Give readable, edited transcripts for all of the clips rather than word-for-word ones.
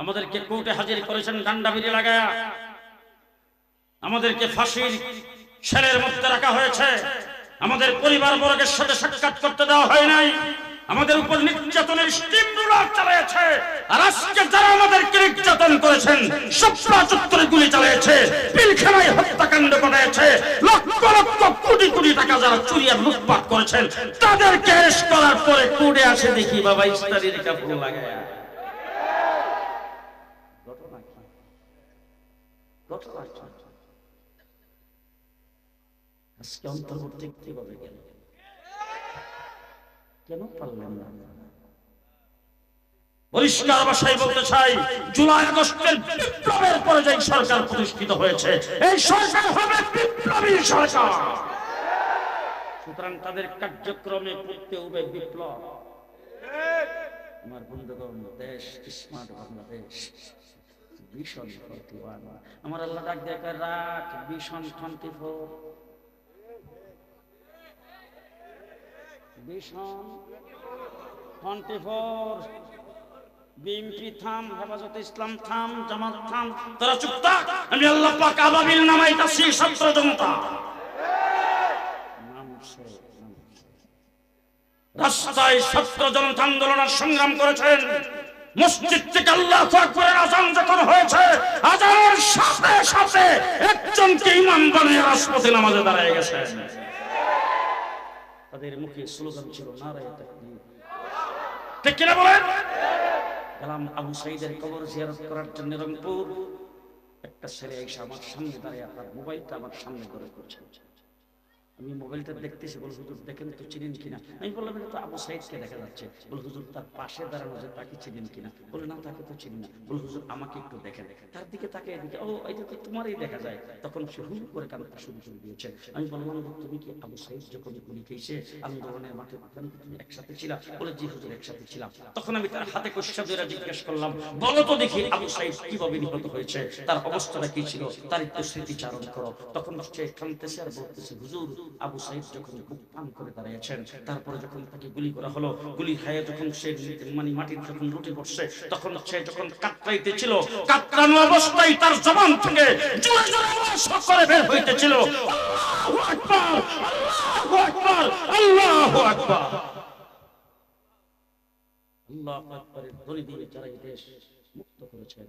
আমাদেরকে কোর্টে হাজির করেছেন ডান্ডা বিড়ি লাগায়া, আমাদেরকে ফাঁসির সেলের মধ্যে রাখা হয়েছে, আমাদের পরিবার বর্গের সাথে সাক্ষাৎ করতে দেওয়া হয় নাই, আমাদের উপর নির্যাতনের স্টিম রুলার চালিয়েছে। আর আজকে যারা আমাদেরকে নির্যাতন করেছেন, সপ্তাহ চত্বরে গুলি চালিয়েছে, পিলখানায় হত্যাকাণ্ড ঘটিয়েছে, লক্ষ লক্ষ কোটি কোটি টাকা যারা চুরি আর লুটপাট করেছেন, তাদেরকে অ্যারেস্ট করার পরে কোর্টে আসে দেখি বাবা ইস্তারির কাপড় লাগায়া। ঘটনা কি? ঘটনা কি? আজকে অন্তর্বর্তী কিভাবে গেল? কেন পারলেন না? পরিষ্কার ভাষায় বলতে চাই, জুলাই আগস্টের বিপ্লবের পরে যে সরকার প্রতিষ্ঠিত হয়েছে, এই সরকার হবে বিপ্লবী সরকার। সুতরাং তাদের কার্যক্রমে পড়তে হবে বিপ্লব। আমার বন্ধুগণ, দেশ স্মার্ট বাংলাদেশ, ভীষণ 41। আমার আল্লাহ ডাক দেখার রাখ ভীষণ 24, ভীষণ 24। বিএনপি থাম, হেফাজতে ইসলাম থাম, জামাত থাম, তারা চুপ থাক। আমি আল্লাহ পাক আবাবিল নামাইতাছি ছাত্র জনতা। রাস্তায় ছাত্র জনতা আন্দোলনের সংগ্রাম করেছেন। মসজিদ থেকে আল্লাহু আকবারের আযান যখন হয়েছে, আযানের সাথে সাথে একজনকে ইমাম বানিয়ে রাজপথে নামাজে দাঁড়িয়ে গেছেন। তাদের মুখে স্লোগান ছিল নারায়ে তাকবীর। ঠিক কিনা বলেন? গেলাম আবু সাঈদের কবর জিয়ারত করার জন্য রংপুর। একটা ছেলে এসে আমার সামনে দাঁড়িয়ে তার মোবাইলটা আমার সামনে ধরে করছে। আমি মোবাইলটা দেখতেছি, বল হুজুর দেখেন তো চিনেন কিনা। আমি বললাম এটা তো আবু সাঈদকে দেখা যাচ্ছে। বল হুজুর তার পাশে দাঁড়ানো যে তাকে চিনেন কিনা। বলে না, তাকে তো চিনি না। বল হুজুর আমাকে একটু দেখেন। তার দিকে তাকে এদিকে, ও এটা তো তোমারই দেখা যায়। তখন সে হুল করে কান্না শুরু করে দিয়েছে। আমি বললাম তুমি কি আবু সাঈদ যখন গুলি খেয়েছে আন্দোলনের মাঠে তুমি একসাথে ছিলা? বলে জি হুজুর একসাথে ছিলাম। তখন আমি তার হাতে কষা ধরে জিজ্ঞেস করলাম, বলো তো দেখি আবু সাঈদ কিভাবে নিহত হয়েছে, তার অবস্থাটা কি ছিল, তার একটু স্মৃতিচারণ করো। তখন সে কাঁদতেছে আর বলতেছে, হুজুর আবু সাঈদ যখন বুক পান করে দাঁড়িয়েছেন, তারপরে যখন তাকে গুলি করা হলো, গুলি খাইয়ে যখন সে মানে মাটির যখন লুটে পড়ছে, তখন সে যখন কাতরাইতেছিল, কাতরানো অবস্থায় তার জবান থেকে জোরে জোরে আওয়াজ করে বের হইতেছিল, আল্লাহু আকবার, আল্লাহু আকবার, আল্লাহু আকবার। আল্লাহু আকবারের ধ্বনি দিয়ে যারা এই দেশ মুক্ত করেছেন।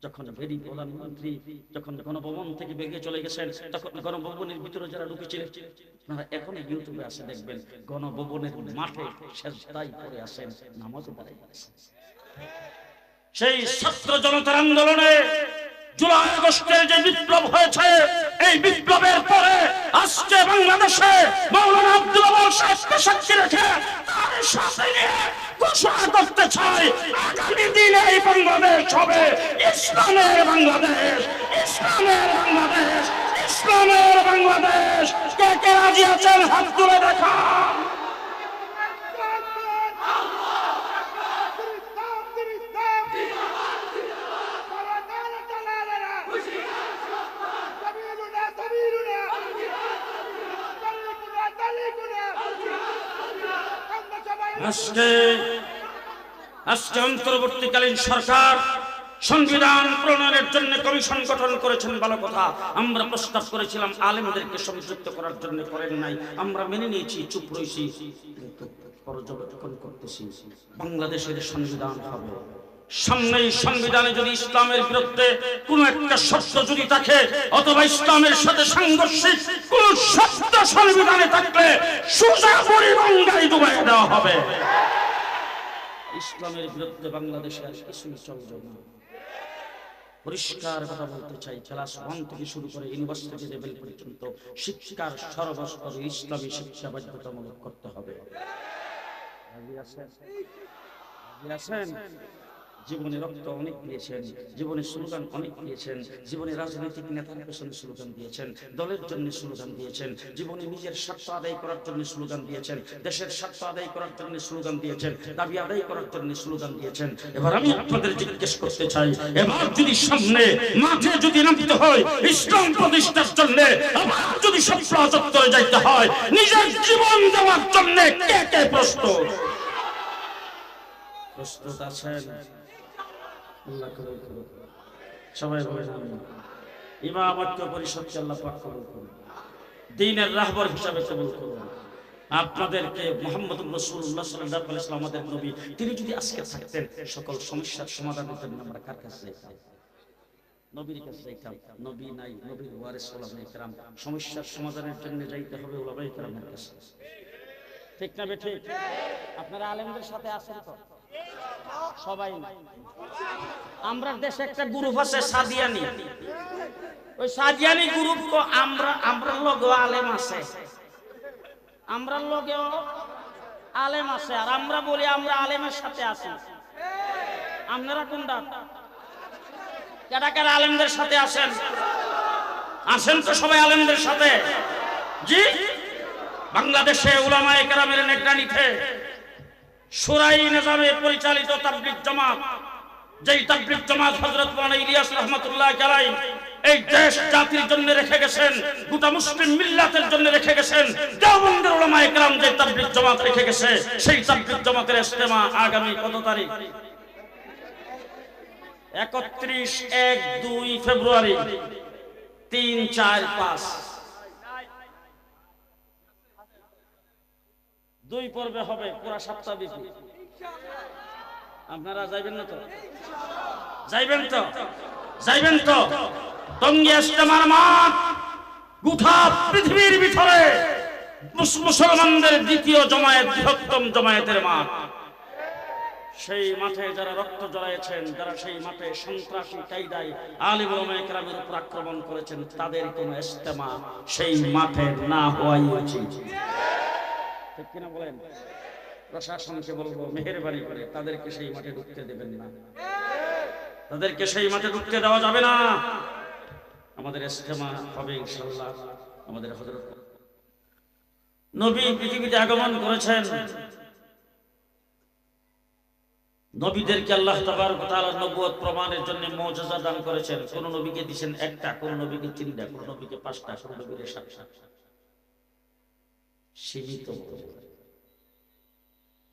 যখন বেরি প্রধানমন্ত্রী যখন গণভবন থেকে বেরিয়ে চলে গেছেন, তখন গণভবনের ভিতরে যারা ঢুকেছিলেন, আপনারা এখন ইউটিউবে আসে দেখবেন গণভবনের মাঠে সেজদায় পড়ে আছেন, নামাজে দাঁড়িয়ে আছেন। সেই ছাত্র জনতার আন্দোলনে জুলাই আগস্টের যে বিপ্লব হয়েছে, এই বিপ্লবের পরে আজকে বাংলাদেশে মাওলানা আব্দুল ওয়াহাব সাহেবকে সাক্ষী রেখে তার সাথে নিয়ে ঘোষণা করতে চাই, আগামী দিনে এই বাংলাদেশ হবে ইসলামের বাংলাদেশ, ইসলামের বাংলাদেশ, ইসলামের বাংলাদেশ। কে কে রাজি আছেন হাত তুলে দেখান। আজকে অন্তর্বর্তীকালীন সরকার সংবিধান প্রণয়নের জন্য কমিশন গঠন করেছেন, ভালো কথা। আমরা প্রস্তাব করেছিলাম আলেমদেরকে সংযুক্ত করার জন্য, করেন নাই। আমরা মেনে নিয়েছি, চুপ রয়েছি। পর্যবেক্ষণ করতেছি বাংলাদেশের সংবিধান হবে। সামনেই সংবিধানে যদি ইসলামের বিরুদ্ধে কোন একটা শব্দ যদি থাকে, অথবা ইসলামের সাথে সাংঘর্ষিক কোন শব্দ সংবিধানে থাকলে সোজা পরিগঙ্গায় ডুবাই দেওয়া হবে। ইসলামের বিরুদ্ধে বাংলাদেশে আর কিছুই চলবে না। পরিষ্কার কথা বলতে চাই, ক্লাস 1 থেকে শুরু করে ইউনিভার্সিটি লেভেল পর্যন্ত শিক্ষার সর্বস্তরে ইসলামী শিক্ষা বাধ্যতামূলক করতে হবে। জীবনে রক্ত অনেক দিয়েছেন, জীবনে স্লোগান অনেক দিয়েছেন, জীবনে রাজনৈতিক নেতার পেছনে স্লোগান দিয়েছেন, দলের জন্য স্লোগান দিয়েছেন, জীবনে নিজের স্বার্থ আদায় করার জন্য স্লোগান দিয়েছেন, দেশের স্বার্থ আদায় করার জন্য স্লোগান দিয়েছেন, দাবি আদায় করার জন্য স্লোগান দিয়েছেন। এবার আমি আপনাদের জিজ্ঞেস করতে চাই, এবার যদি সামনে মাঠে যদি নামতে হয় ইসলাম প্রতিষ্ঠার জন্য, আবার যদি সপ্তাহ চত্বরে যাইতে হয় নিজের জীবন দেওয়ার জন্য, কে কে প্রস্তুত? প্রস্তুত আছেন? আল্লাহ কবুল করুন। সবাই বলেন আমিন। ইমামত্ব পরিষদকে আল্লাহ পাক কবুল করুন, দ্বীনের রাহবার হিসাবে কবুল করুন। আপনাদেরকে মুহাম্মদুর রাসূলুল্লাহ সাল্লাল্লাহু আলাইহি ওয়াসাল্লাম আমাদের নবী, তিনি যদি আজকে থাকতেন সকল সমস্যার সমাধানের জন্য আমরা কার কাছে যাইতাম? নবীর কাছে যাইতাম। নবী নাই, নবীর ওয়ারিস উলামায়ে কেরাম, সমস্যার সমাধানের জন্য যাইতে হবে উলামায়ে কেরামের কাছে। ঠিক না বে ঠিক? আপনারা আলেমদের সাথে আছেন তো? সবাই না। আমরা দেশে একটা গ্রুপ আছে সাদিয়ানি, ওই সাদিয়ানি গ্রুপ তো আমরা লগেও আলেম আছে, আমরা লগেও আলেম আছে, আর আমরা বলি আমরা আলেমের সাথে আছি। আপনারা কোনটা? কারা কারা আলেমদের সাথে আছেন? আছেন তো সবাই আলেমদের সাথে? জি। বাংলাদেশে উলামায়ে কেরামের নেতৃত্বে শুরাই নিজামে পরিচালিত তাবলীগ জামাত, যেই তাবলীগ জামাত হযরত মাওলানা ইলিয়াস রাহমাতুল্লাহ আলাইহি এই দেশ জাতির জন্য রেখে গেছেন, গোটা মুসলিম মিল্লাতের জন্য রেখে গেছেন। দেওবন্দের উলামায়ে কেরাম যে তাবলীগ জামাত রেখে গেছে, সেই তাবলীগ জামাতের ইজতেমা আগামী কত তারিখ? 31, 1, 2 ফেব্রুয়ারি, 3, 4, 5 দুই পর্বে হবে, পুরা সপ্তাহব্যাপী। আপনারা যাইবেন না তো? যাইবেন তো? যাইবেন তো? টঙ্গী ইজতেমার মাঠ গোটা পৃথিবীর ভিতরে মুসলমানদের দ্বিতীয় জমায়েত, বৃহত্তম জমায়েতের মাঠ। সেই মাঠে যারা রক্ত জড়াইছেন, যারা সেই মাঠে সন্ত্রাসী কায়দায় আলিম ওলামায়ে কেরামের উপর আক্রমণ করেছেন, তাদের কোন ইজতেমা সেই মাঠে না হওয়াই উচিত। ঠিক কিনা বলেন? প্রশাসনকে বলবো মেহেরবানি করে তাদেরকে সেই মাঠে ঢুকতে দেবেন না, তাদেরকে সেই মাঠে ঢুকতে দেওয়া যাবে না। আমাদের ইজতেমা হবে ইনশাআল্লাহ। আমাদের হযরত নবী পৃথিবীতে আগমন করেছেন, নবীদেরকে আল্লাহ তাবারক ওয়া তাআলা নবুয়ত প্রমাণের জন্য মুজিজা দান করেছেন। কোন নবীকে দিবেন একটা, কোন নবীকে 3টা, কোন নবীকে 5টা, কোন নবীকে 7টা, সীমিত মুজিজা।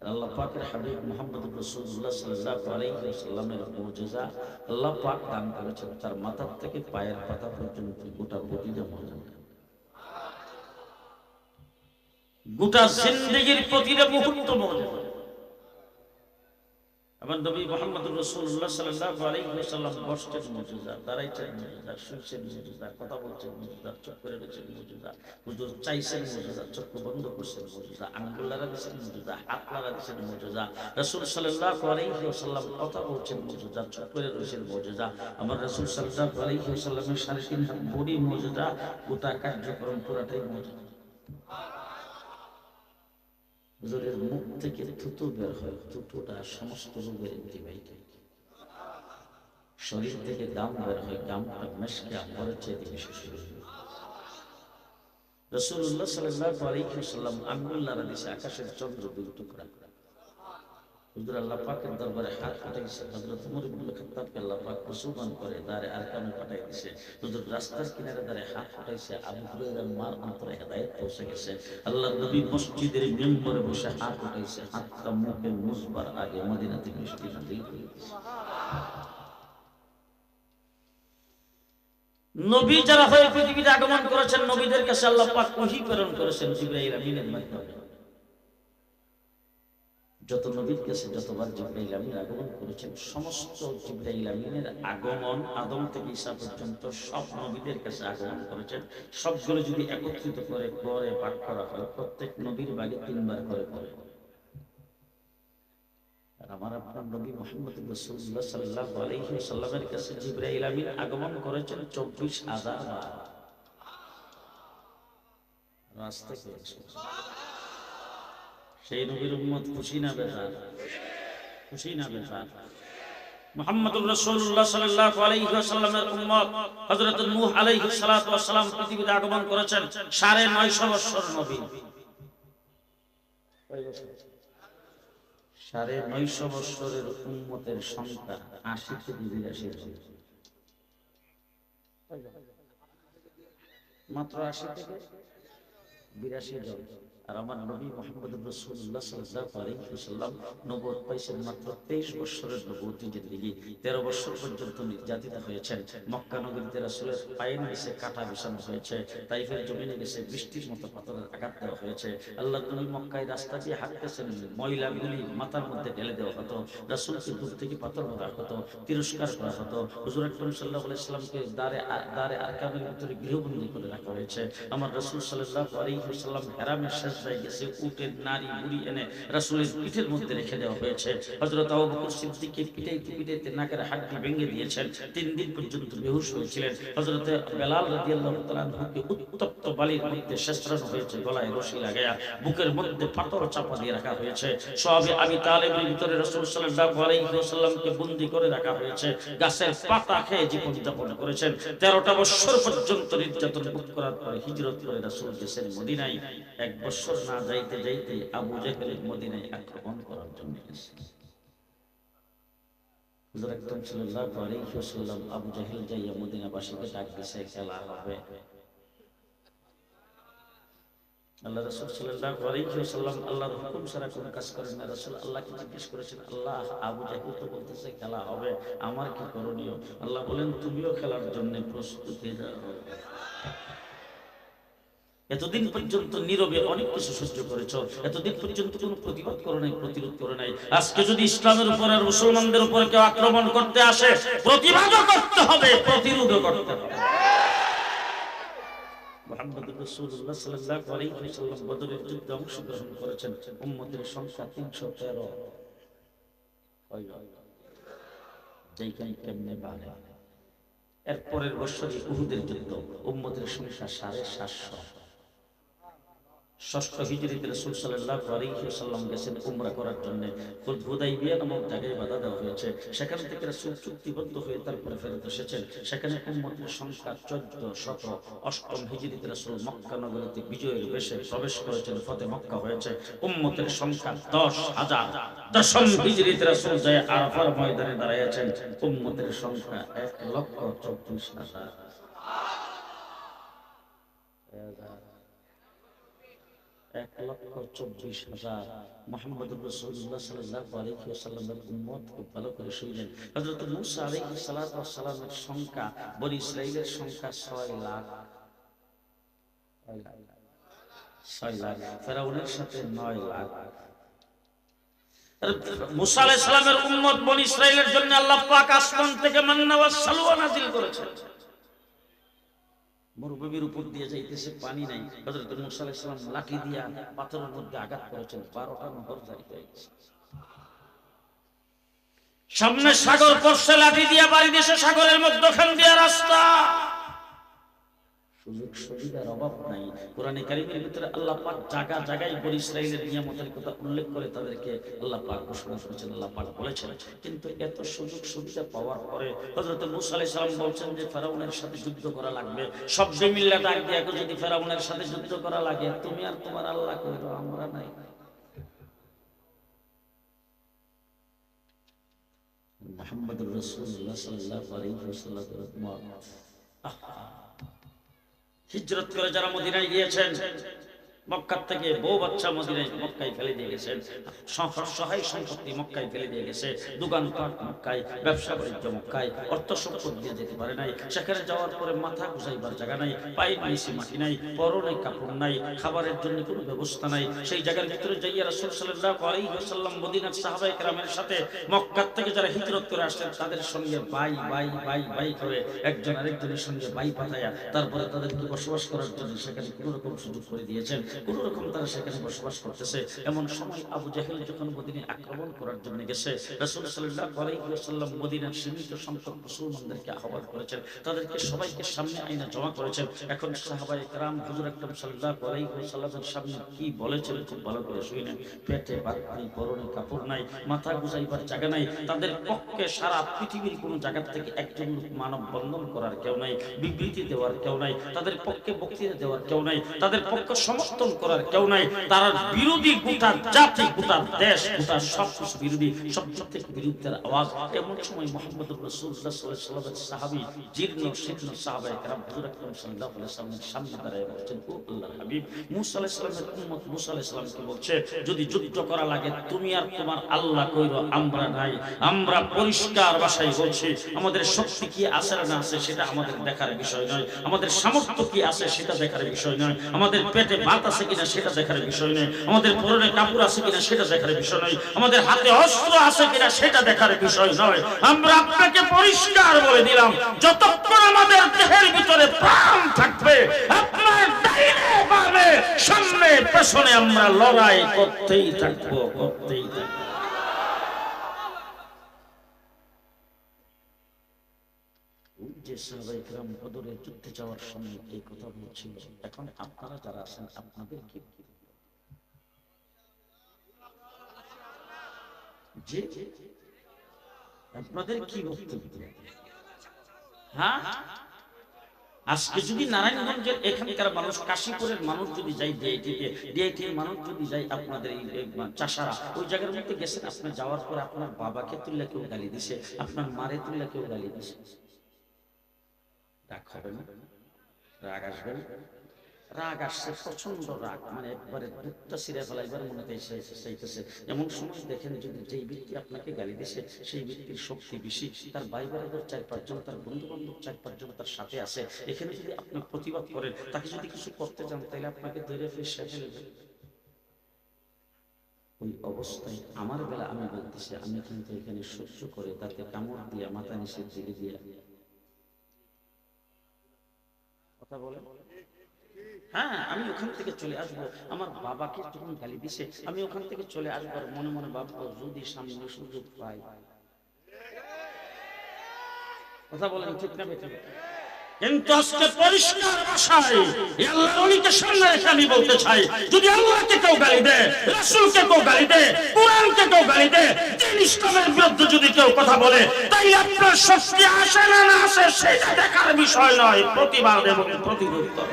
আল্লাহ পাকের হাবিব মুহাম্মদুর রাসূলুল্লাহ সাল্লাল্লাহু আলাইহি ওয়াসাল্লামের মুজিজা আল্লাহ পাক দান করেছেন, তার মাথা থেকে পায়ের পাতা পর্যন্ত গোটা বডিতে মুজিজা, গোটা জিন্দেগীর প্রতিটা মুহূর্ত মুজিজা। আমার নবী মুহাম্মদুর রাসূলুল্লাহ সাল্লাল্লাহু আলাইহি ওয়াসাল্লাম বসছেন মুজিজা, দাঁড়াইছেন মুজিজা, শুনছেন মুজিজা, কথা বলছেন মুজিজা, চোখ করে রয়েছেন মুজিজা, হুজুর চাইছেন মুজিজা, চোখ বন্ধ করছেন মুজিজা, আঙ্গুল লাগা দিয়েছেন মুজিজা, হাত লাগা দিয়েছেন মুজিজা, রাসূল সাল্লাল্লাহু আলাইহি ওয়াসাল্লাম কথা বলছেন মুজিজা, চোখ করে রয়েছেন মুজিজা। আমার রাসূল সাল্লাল্লাহু আলাইহি ওয়াসাল্লামের 3.5 হাত বডি মুজিজা, গোটা কার্যক্রম পুরাটাই মুজিজা। হুজুরের মুখ থেকে থুতু বের হয়, থুতুটা সমস্ত রোগের অ্যান্টিবায়োটিক। শরীর থেকে গাম বের হয়, গামটা মেশকে আমরের চেয়ে বেশি শরীর। রাসূলুল্লাহ সাল্লাল্লাহু আলাইহি ওয়াসাল্লাম আঙ্গুল নাড়া দিয়েছে আকাশের চন্দ্র 2 টুকরা। হুজুর আল্লাহ পাকের দরবারে হাত উঠাইছে, হযরত ওমর ইবনে খাত্তাবকে আল্লাহ পাক কুসুমান করে দাঁড়ে আরকামে পাঠাই দিয়েছে। হুজুর রাস্তার কিনারে দাঁড়ে হাত উঠাইছে, আবু হুরায়রার মার অন্তরে হেদায়েত পৌঁছে গেছে। আল্লাহর নবী মসজিদের মিম্বরে বসে হাত উঠাইছে, হাতটা মুখে মুছবার আগে মদিনা থেকে মিষ্টি নাজিল করে দিয়েছে। নবী যারা হয়ে পৃথিবীতে আগমন করেছেন, নবীদের কাছে আল্লাহ পাক ওহী প্রেরণ করেছেন জিবরাইল আমিনের মাধ্যমে। যত নবীর কাছে যতবার জিবরাইল আমিন আগমন করেছেন, সমস্ত জিবরাইল আমিনের আগমন আদম থেকে ঈসা পর্যন্ত সব নবীদের কাছে আগমন করেছেন। সবগুলো যদি একত্রিত করে গড়ে ভাগ করা হয়, প্রত্যেক নবীর ভাগে 3 বার করে পড়ে। আর আমার আপনার নবী মুহাম্মদুর রাসূলুল্লাহ সাল্লাল্লাহু আলাইহি ওয়াসাল্লামের কাছে জিবরাইল আমিন আগমন করেছেন 24,000 বার। রাস্তা করেছে। সেই নবীর উম্মত খুশি না বেজার? খুশি না বেজার? মুহাম্মদুর রাসূলুল্লাহ সাল্লাল্লাহু আলাইহি ওয়াসাল্লামের উম্মত হযরত নূহ আলাইহিস সালাতু ওয়াস সালাম পৃথিবীতে আগমন করেছেন 950 বছর নবী। 950 বছরের উম্মতের সংখ্যা 80 থেকে 82 জন। মাত্র 80 থেকে 82 জন। আর আমার নবী মুহাম্মদুর রাসূলুল্লাহ সাল্লাল্লাহু আলাইহি ওয়াসাল্লাম নবুয়ত পাইছেন মাত্র 23 বছরের নবুয়তের জিন্দেগি। 13 বছর পর্যন্ত নির্যাতিত হয়েছেন। মক্কা নগরীতে রাসূলের পায়ের নিচে কাটা বিছানো হয়েছে। তাইফের জমিনে গেছে বৃষ্টির মতো পাথরের আঘাত দেওয়া হয়েছে। আল্লাহর নবী মক্কায় রাস্তা দিয়ে হাঁটতেছেন, ময়লাগুলি মাথার মধ্যে ঢেলে দেওয়া হতো, রাসূলকে দূর থেকে পাথর মারা হতো, তিরস্কার করা হতো। হুজুর আকরাম সাল্লাল্লাহু আলাইহি ওয়াসাল্লামকে দারে আরকামের ভিতরে গৃহবন্দী করে রাখা হয়েছে। আমার রাসূল সাল্লাল্লাহু আলাইহি ওয়াসাল্লাম হেরামের সাজদায় গেছে, উটের নারী বুড়ি এনে রাসূলের পিঠের মধ্যে রেখে দেওয়া হয়েছে। হযরত আবু বকর সিদ্দিককে পিটাইতে পিটাইতে নাকের হাড়টি ভেঙে দিয়েছেন, 3 দিন পর্যন্ত বেহুশ হয়েছিলেন। হযরত বেলাল রাদিয়াল্লাহু তাআলা আনহুকে উত্তপ্ত বালির মধ্যে শেষরানো হয়েছে, গলায় রশি লাগায়া, বুকের মধ্যে পাথর চাপা দিয়ে রাখা হয়েছে। সাহাবে আবি তালেবের ভিতরে রাসূল সাল্লাল্লাহু আলাইহি ওয়াসাল্লামকে বন্দী করে রাখা হয়েছে, গাছের পাতা খেয়ে জীবন যাপন করেছেন। 13টা বছর পর্যন্ত নির্যাতন ভোগ করার পরে হিজরত করে রাসূল গেছেন মদিনায়। 1 বছর না যাইতে যাইতে আবু জেহেল মদিনায় আক্রমণ করার জন্য গেছে। হুজুর আকরাম সাল্লাল্লাহু আলাইহি ওয়াসাল্লাম আবু জেহেল যাইয়া মদিনাবাসীকে ডাক দিছে, খেলা হবে। আল্লাহ রাসূল সাল্লাল্লাহু আলাইহি ওয়াসাল্লাম আল্লাহর হুকুম ছাড়া কোনো কাজ করেন না। রাসূল আল্লাহকে জিজ্ঞেস করেছেন, আল্লাহ আবু জাহেল তো বলতেছে খেলা হবে, আমার কি করণীয়? আল্লাহ বলেন, তুমিও খেলার জন্য প্রস্তুত হয়ে যাও। এতদিন পর্যন্ত নীরবে অনেক কিছু সহ্য করেছো, এতদিন পর্যন্ত কোনো প্রতিবাদ করো নাই, প্রতিরোধ করো নাই। আজকে যদি ইসলামের উপর আর মুসলমানদের উপর কেউ আক্রমণ করতে আসে, প্রতিবাদও করতে হবে, প্রতিরোধও করতে হবে। মুহাম্মদুর রাসূলুল্লাহ সাল্লাল্লাহু আলাইহি ওয়াসাল্লাম বদরের যুদ্ধে অংশগ্রহণ করেছেন। উম্মতের সংখ্যা 313। যেখানে কেমনে বাড়ে। এর পরের বছরই উহুদের যুদ্ধ, উম্মতের সংখ্যা 750। ষষ্ঠ হিজরিতে রাসূল সাল্লাল্লাহু আলাইহি ওয়াসাল্লাম গেছেন উমরা করার জন্য। হুদাইবিয়া নামক জায়গায় বাধা দেওয়া হয়েছে, সেখান থেকে রাসূল চুক্তিবদ্ধ হয়ে তারপরে ফেরত এসেছেন। সেখানে উম্মতের সংখ্যা 14, 17। অষ্টম হিজরিতে রাসূল মক্কা নগরীতে বিজয়ের বেশে প্রবেশ করেছেন, ফতে মক্কা হয়েছে। উম্মতের সংখ্যা 10,000। দশম হিজরিতে রাসূল যায় আরাফার ময়দানে দাঁড়িয়েছেন, উম্মতের সংখ্যা 1,24,000। মুহাম্মদুর রাসূলুল্লাহ সাল্লাল্লাহু আলাইহি ওয়াসাল্লামের উম্মত খুব ভালো করে শুনলেন। হযরত মূসা আলাইহিস সালাতু ওয়াস সালামের সংখ্যা, বনি ইসরাঈলের সংখ্যা 6 লাখ। ফেরাউনের সাথে 9 লাখ। মূসা আলাইহিস সালামের উম্মত বনি ইসরাঈলের জন্য আল্লাহ পাক আসমান থেকে মান্না ওয়া সালওয়া নাযিল করেছেন। মরুভূমির উপর দিয়ে যাইতেছে, পানি নাই। হযরত মূসা আলাইহিস সালাম লাঠি দিয়া পাথরের মধ্যে আঘাত করেছেন, 12টা নহর জারি হয়ে গেছে। সামনে সাগর পড়ছে, লাঠি দিয়া বাড়ি দিয়েছে সাগরের মধ্যখান দিয়া রাস্তা। সুযোগ সুবিধার অভাব নাই। কোরআনে কারীমের ভিতরে আল্লাহ পাক জায়গা জায়গায় বনি ইসরাঈলের নিয়ামতের কথা উল্লেখ করে তাদেরকে আল্লাহ পাক ঘোষণা করেছেন, আল্লাহ পাক বলেছেন। কিন্তু এত সুযোগ সুবিধা পাওয়ার পরে হযরত মূসা আলাইহিস সালাম বলছেন যে ফেরাউনের সাথে যুদ্ধ করা লাগবে। সব মিল্লা ডাক দিয়ে, যদি ফেরাউনের সাথে যুদ্ধ করা লাগে, তুমি আর তোমার আল্লাহ কইরো, আমরা নাই। মুহাম্মদুর রাসূলুল্লাহ সাল্লাল্লাহু আলাইহি ওয়াসাল্লাম হিজরত করে যারা মদিনায় গিয়েছেন, মক্কা থেকে বউ বাচ্চা মক্কায় ফেলে দিয়ে গেছেন, সহায় সম্পত্তি মক্কায় ফেলে দিয়ে গেছে, দোকানপাট মক্কায়, ব্যবসা বাণিজ্য মক্কায়, অর্থ সম্পদ দিয়ে যেতে পারে নাই। সেখানে যাওয়ার পরে মাথা গুজাইবার জায়গা নাই, পায়ের নিচে মাটি নাই, পরনে কাপড় নাই, খাবারের জন্য কোনো ব্যবস্থা নাই। সেই জায়গার ভিতরে যাইয়া রাসূল সাল্লাল্লাহু আলাইহি ওয়াসাল্লাম মদিনার সাহাবায়ে কেরামের সাথে, মক্কা থেকে যারা হিজরত করে আসছেন তাদের সঙ্গে বাই বাই বাই বাই করে একজন আরেকজনের সঙ্গে বাই পাঠায়া তারপরে তাদেরকে বসবাস করার জন্য সেখানে কোনো রকম সুযোগ করে দিয়েছেন। কোন রকম তারা সেখানে বসবাস করতেছে। এমন সময় আবু জাহেল যখন মদিনায় আক্রমণ করার জন্য গেছে, রাসূল সাল্লাল্লাহু আলাইহি ওয়াসাল্লাম মদিনার সীমিত সংখ্যক মুসলমানদেরকে আহ্বান করেছেন, তাদেরকে সবাইকে সামনে আইনা জমা করেছেন। এখন সাহাবায়ে কেরাম হুজুর আকরাম সাল্লাল্লাহু আলাইহি ওয়াসাল্লামের সামনে কি বলেছেন খুব ভালো করে শুনেন। পেটে ভাত নাই, পরনে কাপড় নাই, মাথা গুজাইবার জায়গা নাই। তাদের পক্ষে সারা পৃথিবীর কোন জায়গা থেকে একজন মানব বন্ধন করার কেউ নাই, বিবৃতি দেওয়ার কেউ নাই, তাদের পক্ষে বক্তৃতা দেওয়ার কেউ নাই, তাদের পক্ষে সমস্ত সমর্থন করার কেউ নাই, তারা বিরোধী গোটা জাতি, গোটা দেশ, গোটা সবকিছু বিরোধী, সবচেয়ে বিরুদ্ধের আওয়াজ। এমন সময় মুহাম্মদুর রাসূলুল্লাহ সাল্লাল্লাহু আলাইহি ওয়াসাল্লামের সাহাবী, জীর্ণ শীর্ণ সাহাবায়ে কেরাম হুজুর আকরাম সাল্লাল্লাহু আলাইহি ওয়াসাল্লামের সামনে দাঁড়িয়ে বলছেন, ও আল্লাহর হাবিব, মুসা আলাইহিস সালামের উম্মত মুসা আলাইহিস সালামকে বলছে, যদি যুদ্ধ করা লাগে তুমি আর তোমার আল্লাহ কইরো, আমরা নাই। আমরা পরিষ্কার ভাষায় বলছি, আমাদের শক্তি কি আছে না আছে সেটা আমাদের দেখার বিষয় নয়, আমাদের সামর্থ্য কি আছে সেটা দেখার বিষয় নয়, আমাদের পেটে ভাত আছে কিনা সেটা দেখার বিষয় নয়, আমাদের পরনে কাপড় আছে কিনা সেটা দেখার বিষয় নয়, আমাদের হাতে অস্ত্র আছে কিনা সেটা দেখার বিষয় নয়। আমরা আপনাকে পরিষ্কার বলে দিলাম, যতক্ষণ আমাদের দেহের ভিতরে প্রাণ থাকবে, আপনার ডাইনে বামে সামনে পেছনে আমরা লড়াই করতেই থাকবো, করতেই থাকবো। যে সাহাবায়ে কেরাম বদরের যুদ্ধে যাওয়ার সময় এই কথা বলছিল, এখন আপনারা যারা আছেন আপনাদের কি যে আপনাদের কি বক্তব্য? হ্যাঁ, আজকে যদি নারায়ণগঞ্জের এখানকার মানুষ, কাশীপুরের মানুষ যদি যাই, ডিআইটির মানুষ যদি যাই, আপনাদের এই চাষারা ওই জায়গার মধ্যে গেছেন, আপনি যাওয়ার পরে আপনার বাবাকে তুললে কেউ গালি দিছে, আপনার মারে তুললে কেউ গালি দিছে, রাগ হবে না? রাগ আসবে না? রাগ আসছে, প্রচন্ড রাগ, মানে একবারে দুধটা ছিঁড়ে ফেলাইবার মনে চাইতেছে। এমন সময় দেখেন, যদি যেই ব্যক্তি আপনাকে গালি দিছে সেই ব্যক্তির শক্তি বেশি, তার ভাই বোনেদের 4-5 জন, তার বন্ধু বান্ধব 4-5 জন তার সাথে আছে, এখানে যদি আপনি প্রতিবাদ করেন, তাকে যদি কিছু করতে চান, তাহলে আপনাকে ধরে ফেসে ফেলবে। ওই অবস্থায় আমার বেলা আমি বলতেছি, আমি কিন্তু এখানে সহ্য করে তাতে কামড় দিয়া মাথা নিচের দিকে দিয়া কথা বলে, হ্যাঁ আমি ওখান থেকে চলে আসবো। আমার বাবাকে যখন গালি দিছে আমি ওখান থেকে চলে আসবো, আর মনে মনে ভাববো, যদি সামনে সুযোগ পাই। কথা বলেন ঠিক না বেঠিক? কিন্তু আজকে পরিষ্কার ভাষায় আল্লাহর ওলিকে সামনে রেখে আমি বলতে চাই, যদি আল্লাহকে কেউ গালি দেয়, রাসূলকে কেউ গালি দেয়, কোরআনকে কেউ গালি দেয়, দ্বীন ইসলামের বিরুদ্ধে যদি কেউ কথা বলে, তাই আপনার শক্তি আসে না না আসে সেটা দেখার বিষয় নয়, প্রতিবাদ এবং প্রতিরোধ করা।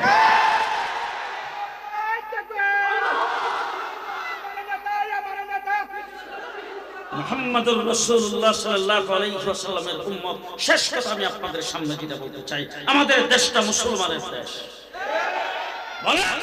মুহাম্মদুর রাসূলুল্লাহ সাল্লাল্লাহু আলাইহি ওয়াসাল্লামের উম্মত, শেষ কথা আমি আপনাদের সামনে যেটা বলতে চাই, আমাদের দেশটা মুসলমানের দেশ। বলেন,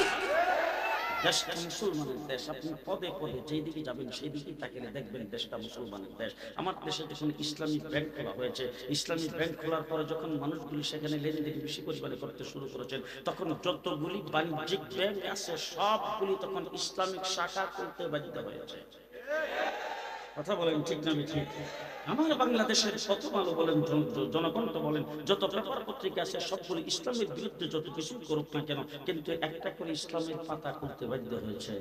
দেশটা মুসলমানের দেশ। আপনি পদে পদে যেই দিকে যাবেন সেই দিকেই তাকিয়ে দেখবেন দেশটা মুসলমানের দেশ। আমার দেশে যখন ইসলামিক ব্যাংক খোলা হয়েছে, ইসলামিক ব্যাংক খোলার পরে যখন মানুষগুলি সেখানে লেনদেন বেশি পরিমাণে করতে শুরু করেছেন, তখন যতগুলি বাণিজ্যিক ব্যাংক আছে সবগুলি তখন ইসলামিক শাখা খুলতে বাধ্য হয়েছে। কথা বলেন ঠিক না ঠিক? আমার বাংলাদেশের প্রথম আলো বলেন, জনকণ্ঠ বলেন, যত পেপার পত্রিকা আছে সবগুলো ইসলামের বিরুদ্ধে যত কিছু করুক না কেন, কিন্তু একটা করে ইসলামের পাতা খুলতে বাধ্য হয়েছে।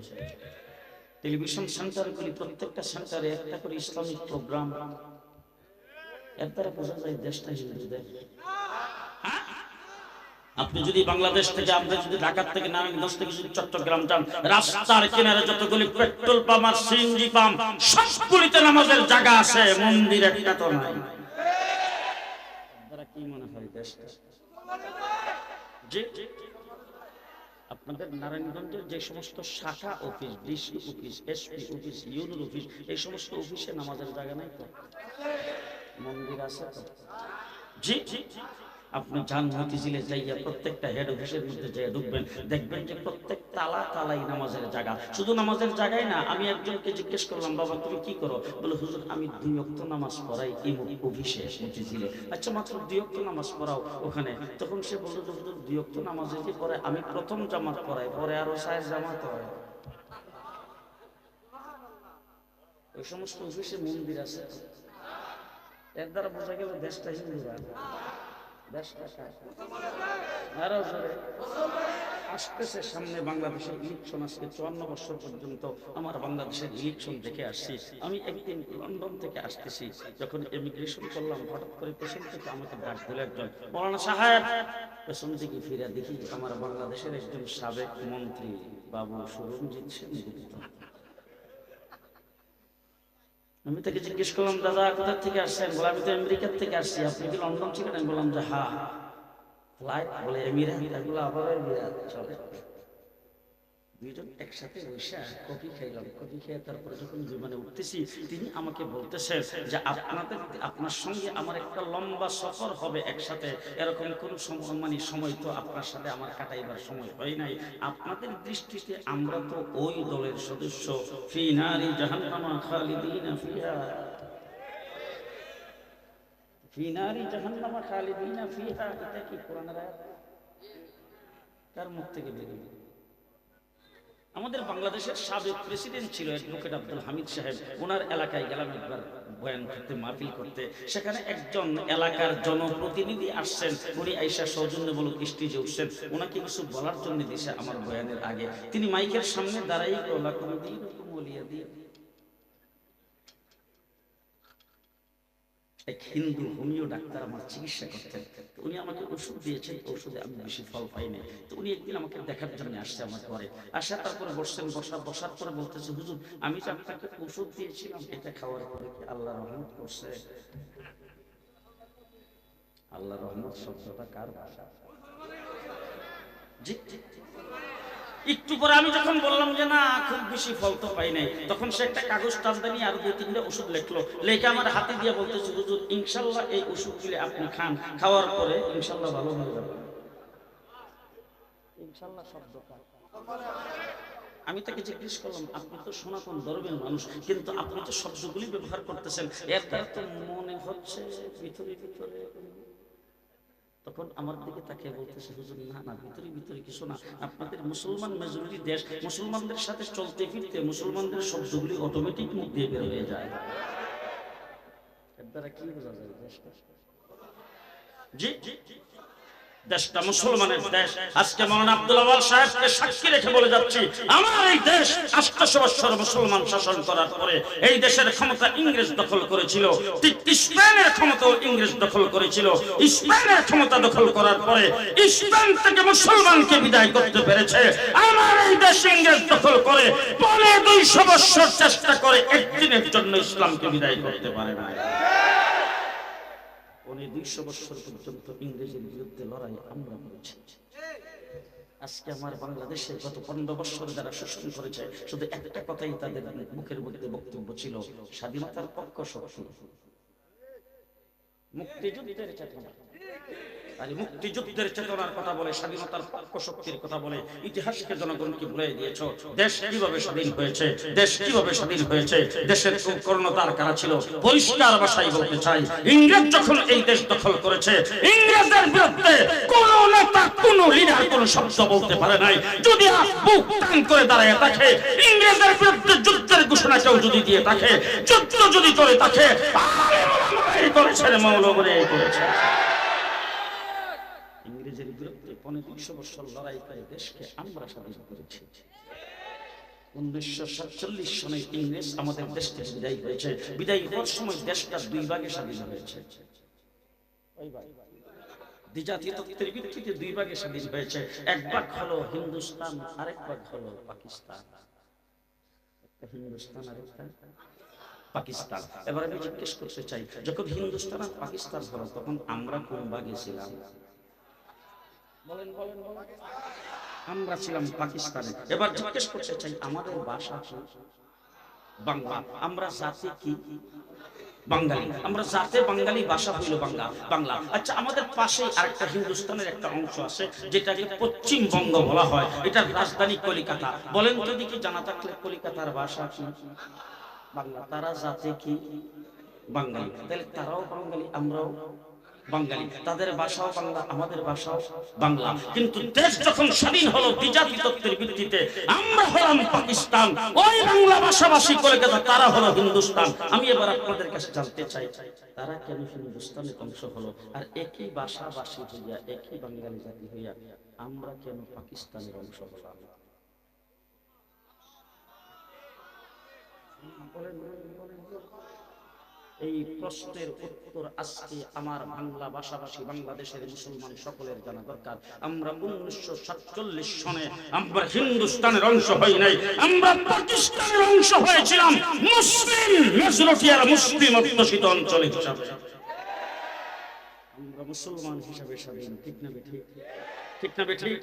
টেলিভিশন সেন্টারগুলি প্রত্যেকটা সেন্টারে একটা করে ইসলামিক প্রোগ্রাম। এর দ্বারা বোঝা যায় দেশটা হিন্দুদের। আপনি যদি বাংলাদেশ থেকে, আপনি যদি ঢাকা থেকে, নারায়ণগঞ্জ থেকে যদি চট্টগ্রাম যান, রাস্তার কিনারে যতগুলি পেট্রোল পাম্প আর সিএনজি পাম্প সবগুলিতে নামাজের জায়গা আছে, মন্দির একটা তো নাই। আপনারা কি মনে হয় দেশটা? জি, আপনাদের নারায়ণগঞ্জের যে সমস্ত শাখা office, DC office, SP office, union office, এই সমস্ত অফিসে নামাজের জায়গা নাই তো? মন্দির আছে তো? জি, আপনি যান মতিঝিলে যাইয়া প্রত্যেকটা হেড অফিসের মধ্যে যাইয়া ঢুকবেন, দেখবেন যে প্রত্যেক তালা তালাই নামাজের জায়গা। শুধু নামাজের জায়গায় না, আমি একজনকে জিজ্ঞেস করলাম, বাবা তুমি কি করো? বলে, হুজুর আমি 2 ওয়াক্ত নামাজ পড়াই এই অফিসে মতিঝিলে। আচ্ছা, মাত্র 2 ওয়াক্ত নামাজ পড়াও ওখানে? তখন সে বলল, হুজুর 2 ওয়াক্ত নামাজ যে পড়ে আমি প্রথম জামাত পড়াই, পরে আরো 4 জামাত হয়। ওই সমস্ত অফিসে মন্দির আছে। এর দ্বারা বোঝা গেল দেশটা হিন্দুরা। আসতেছে সামনে বাংলাদেশের ইলেকশন, আজকে 54 বছর পর্যন্ত আমার বাংলাদেশের ইলেকশন দেখে আসছি। আমি একদিন লন্ডন থেকে আসতেছি, যখন ইমিগ্রেশন করলাম, হঠাৎ করে পেছন থেকে আমাকে ডাক দিল একজন, মৌলানা সাহেব। পেছন দিকে ফিরে দেখি আমার বাংলাদেশের একজন সাবেক মন্ত্রী বাবু সুরঞ্জিত সেনগুপ্ত। আমি তাকে জিজ্ঞেস করলাম, দাদা কোথা থেকে আসছেন? বলে, আমি তো আমেরিকার থেকে আসছি, আপনি কি লন্ডন ছিলেন? আমি বললাম যে হ্যাঁ। ফ্লাইট? বলে এমিরাত। এগুলো আবার এমিরাত চলে। দুইজন একসাথে বসে কফি খাইলাম, কফি খেয়ে তারপরে যখন বিমানে উঠতেছি তিনি আমাকে বলতেছেন যে আপনার সঙ্গে আমার একটা লম্বা সফর হবে একসাথে, এরকম কোনো সময় তো আপনার সাথে আমার কাটাইবার সময় হয় নাই। আপনাদের দৃষ্টিতে আমরা তো ওই দলের সদস্য, ফি নারি জাহান্নামা খালিদিনা ফিহা, ফি নারি জাহান্নামা খালিদিনা ফিহা। এটা কি কোরআনের আয়াত? কার মুখ থেকে বেরিয়ে? আমাদের বাংলাদেশের সাবেক প্রেসিডেন্ট ছিল অ্যাডভোকেট আব্দুল হামিদ সাহেব, ওনার এলাকায় গেলাম একবার বয়ান করতে, মাহফিল করতে। সেখানে একজন এলাকার জনপ্রতিনিধি আসছেন, উনি আইসা সৌজন্যমূলক স্টেজে উঠছেন, ওনাকে কিছু বলার জন্য দিছে আমার বয়ানের আগে। তিনি মাইকের সামনে দাঁড়াই এক হিন্দু হোমিও ডাক্তার আমার চিকিৎসা করতেন, উনি আমাকে ওষুধ দিয়েছেন, ওষুধে আমি বেশি ফল পাইনি। তো উনি একদিন আমাকে দেখার জন্য আসছে আমার ঘরে, আসা তারপরে বসছেন, বসার পরে বলতেছে, হুজুর আমি যে আপনাকে ওষুধ দিয়েছিলাম এটা খাওয়ার পরে কি আল্লাহ রহমত করছে? আল্লাহ রহমত শব্দটা কার ভাষা? জি, একটু পরে আমি যখন বললাম যে না খুব বেশি ফল তো পাই নাই, তখন সে একটা কাগজ টানদানি আর 2-3টা ওষুধ লিখলো, লেখে আমার হাতে দিয়ে বলতেছে, হুজুর ইনশাল্লাহ এই ওষুধগুলি আপনি খান, খাওয়ার পরে ইনশাল্লাহ ভালো হয়ে যাবে। ইনশাল্লাহ শব্দটা আমি তাকে জিজ্ঞেস করলাম, আপনি তো সনাতন ধর্মের মানুষ, কিন্তু আপনি তো শব্দগুলি ব্যবহার করতেছেন, এর দ্বারা তো মনে হচ্ছে ভিতরে ভিতরে। তখন আমার দিকে তাকে বলতেছে, হুজুর না না, ভিতরে ভিতরে কিছু না, আপনাদের মুসলমান মেজরিটি দেশ, মুসলমানদের সাথে চলতে ফিরতে মুসলমানদের শব্দগুলি অটোমেটিক মুখ দিয়ে বের হয়ে যায়। এর দ্বারা কি বোঝা যায়? জি, দেশটা মুসলমানের দেশ। আজকে মাওলানা আব্দুল আওয়াল সাহেবকে সাক্ষী রেখে বলে যাচ্ছি, আমার এই দেশ 800 বছর মুসলমান শাসন করার পরে এই দেশের ক্ষমতা ইংরেজ দখল করেছিল, ঠিক স্পেনের ক্ষমতাও ইংরেজ দখল করেছিল। স্পেনের ক্ষমতা দখল করার পরে স্পেন থেকে মুসলমানকে বিদায় করতে পেরেছে। আমার এই দেশ ইংরেজ দখল করে 250 বছর চেষ্টা করে একদিনের জন্য ইসলামকে বিদায় করতে পারে না। 200 বছর পর্যন্ত ইংরেজের বিরুদ্ধে লড়াই আমরা করেছি। আজকে আমার বাংলাদেশে গত 15 বছর যারা শোষণ করেছে, শুধু একটা কথাই তাদের মুখের মধ্যে বক্তব্য ছিল, স্বাধীনতার পক্ষ শক্তি, মুক্তিযুদ্ধের চেতনা। আর মুক্তিযুদ্ধের চেতনার কথা বলে, স্বাধীনতার পক্ষ শক্তির কথা বলে ইতিহাসকে জনগণকে ভুলে দিয়েছ। দেশ কিভাবে স্বাধীন হয়েছে, দেশ কিভাবে স্বাধীন হয়েছে, দেশের কর্ণধার কারা ছিল? পরিষ্কার ভাষায় বলতে চাই, ইংরেজ যখন এই দেশ দখল করেছে, ইংরেজদের বিরুদ্ধে কোন নেতা, কোন লিডার কোন শব্দ বলতে পারে নাই। যদি বুক টান করে দাঁড়িয়ে থাকে, ইংরেজদের বিরুদ্ধে যুদ্ধের ঘোষণা কেউ যদি দিয়ে থাকে, যুদ্ধ যদি করে থাকে, এই করেছে মৌলবরে এই করেছে। ইংরেজের বিরুদ্ধে 250 বছর লড়াই করে দেশকে আমরা স্বাধীন করেছি। 1947 সনে ইংরেজ আমাদের দেশ থেকে বিদায় হয়েছে। বিদায় হওয়ার সময় দেশটা 2 ভাগে স্বাধীন হয়েছে। দ্বিজাতীয় তত্ত্বের ভিত্তিতে 2 ভাগে স্বাধীন হয়েছে। এক ভাগ হলো হিন্দুস্তান, আরেক ভাগ হলো পাকিস্তান। একটা হিন্দুস্তান, আরেকটা পাকিস্তান। এবার আমি জিজ্ঞেস করতে চাই, যখন হিন্দুস্তান আর পাকিস্তান হলো তখন আমরা কোন ভাগে ছিলাম? বলেন বলেন বলেন। আমরা ছিলাম পাকিস্তানে। এবার জিজ্ঞেস করতে চাই, আমাদের ভাষা কি? বাংলা। আমরা জাতি কি? বাঙালি। আমরা জাতে বাঙালি, ভাষা হইল বাংলা। আচ্ছা, আমাদের পাশেই আরেকটা হিন্দুস্তানের একটা অংশ আছে যেটাকে পশ্চিমবঙ্গ বলা হয়, এটার রাজধানী কলিকাতা। বলেন যদি কি জানা থাকলে কলিকাতার ভাষা কি? বাংলা। তারা জাতে কি? বাঙালি। তাহলে তারাও বাঙালি, আমরাও বাঙালি। তাদের ভাষাও বাংলা, আমাদের ভাষাও বাংলা। কিন্তু দেশ যখন স্বাধীন হলো দ্বিজাতি তত্ত্বের ভিত্তিতে, আমরা হলাম পাকিস্তান, ওই বাংলা ভাষাভাষী কলকাতা, তারা হলো হিন্দুস্তান। আমি এবার আপনাদের কাছে জানতে চাই, তারা কেন হিন্দুস্তানের অংশ হলো? আর একই ভাষাভাষী হইয়া, একই বাঙালি জাতি হইয়া আমরা কেন পাকিস্তানের অংশ হলাম? এই প্রশ্নের উত্তর আজকে আমার বাংলা ভাষাভাষী বাংলাদেশের মুসলমান সকলের জানা দরকার। আমরা 1947 সনে আমরা হিন্দুস্তানের অংশ হই নাই, আমরা পাকিস্তানের অংশ হয়েছিলাম, মুসলিম মেজরিটি আর মুসলিম অধ্যুষিত অঞ্চল হিসাবে। আমরা মুসলমান হিসাবে স্বাধীন, ঠিক না বেঠিক? ঠিক না বেঠিক?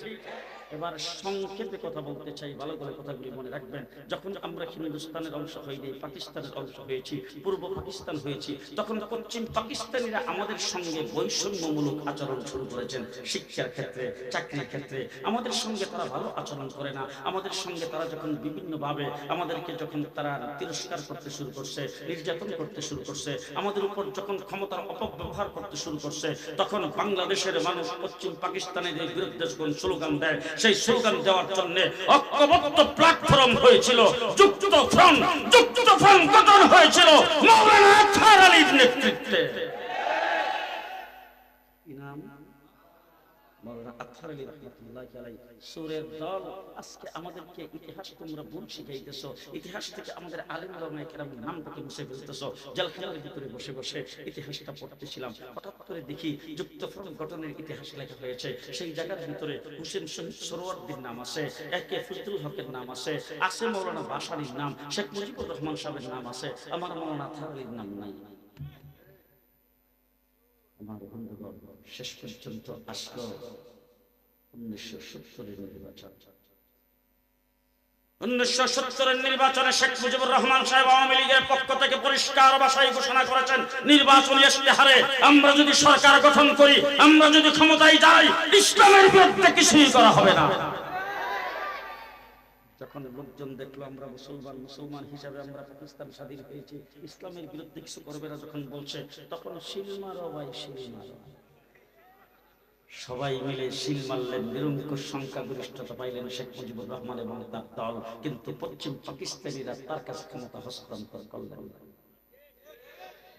এবার সংক্ষেপে কথা বলতে চাই, ভালো করে কথাগুলি মনে রাখবেন। যখন আমরা হিন্দুস্তানের অংশ হইনি, পাকিস্তানের অংশ হয়েছি, পূর্ব পাকিস্তান হয়েছি, তখন পশ্চিম পাকিস্তানিরা আমাদের সঙ্গে বৈষম্যমূলক আচরণ শুরু করেছেন। শিক্ষার ক্ষেত্রে, চাকরির ক্ষেত্রে আমাদের সঙ্গে তারা ভালো আচরণ করে না। আমাদের সঙ্গে তারা যখন বিভিন্নভাবে আমাদেরকে যখন তারা তিরস্কার করতে শুরু করছে, নির্যাতন করতে শুরু করছে, আমাদের উপর যখন ক্ষমতার অপব্যবহার করতে শুরু করছে, তখন বাংলাদেশের মানুষ পশ্চিম পাকিস্তানের বিরুদ্ধে যখন স্লোগান দেয়, সেই স্লোগান দেওয়ার জন্য ঐক্যবদ্ধ প্ল্যাটফর্ম হয়েছিল, যুক্ত ফ্রন্ট গঠন হয়েছিল মাওলানা আজহার আলীর নেতৃত্বে। ইনাম মাওলানা আজহার আলী রাহমাতুল্লাহি আলাইহি সূরের দল। আজকে আমাদেরকে ইতিহাস তোমরা ভুল শিখাইতেছো, ইতিহাস থেকে আমাদের আলেম ওলামায়ে কেরামের নামটাকে মুছে ফেলতেছো। জেলখানার ভিতরে বসে বসে ইতিহাসটা পড়তেছিলাম, হঠাৎ করে দেখি যুক্ত ফ্রন্ট গঠনের ইতিহাস লেখা হয়েছে। সেই জায়গার ভিতরে হুসেন শহীদ সোহরাওয়ার্দীর নাম আছে, একে ফজলুল হকের নাম আছে, আছে মাওলানা বাশারীর নাম, শেখ মুজিবুর রহমান সাহেবের নাম আছে, আমার মাওলানা আজহার আলীর নাম নাই। আমার বন্ধুগণ, শেষ পর্যন্ত আসলো 1970-এর নির্বাচন। 1970-এর নির্বাচনে শেখ মুজিবুর রহমান সাহেব আওয়ামী লীগের পক্ষ থেকে পরিষ্কার ভাষায় ঘোষণা করেছেন, নির্বাচনী ইশতেহারে আমরা যদি সরকার গঠন করি, আমরা যদি ক্ষমতায় যাই, ইসলামের বিরুদ্ধে কিছুই করা হবে না। যখন লোকজন দেখলো আমরা মুসলমান হিসাবে আমরা পাকিস্তান স্বাধীন হয়েছি, ইসলামের বিরুদ্ধে কিছু করবে না যখন বলছে, তখন শিল মারো ভাই, শিল মারো। সবাই মিলে শিল মারলেন, নিরঙ্কুশ সংখ্যাগরিষ্ঠতা পাইলেন শেখ মুজিবুর রহমান এবং তার দল। কিন্তু পশ্চিম পাকিস্তানিরা তার কাছে ক্ষমতা হস্তান্তর করলেন।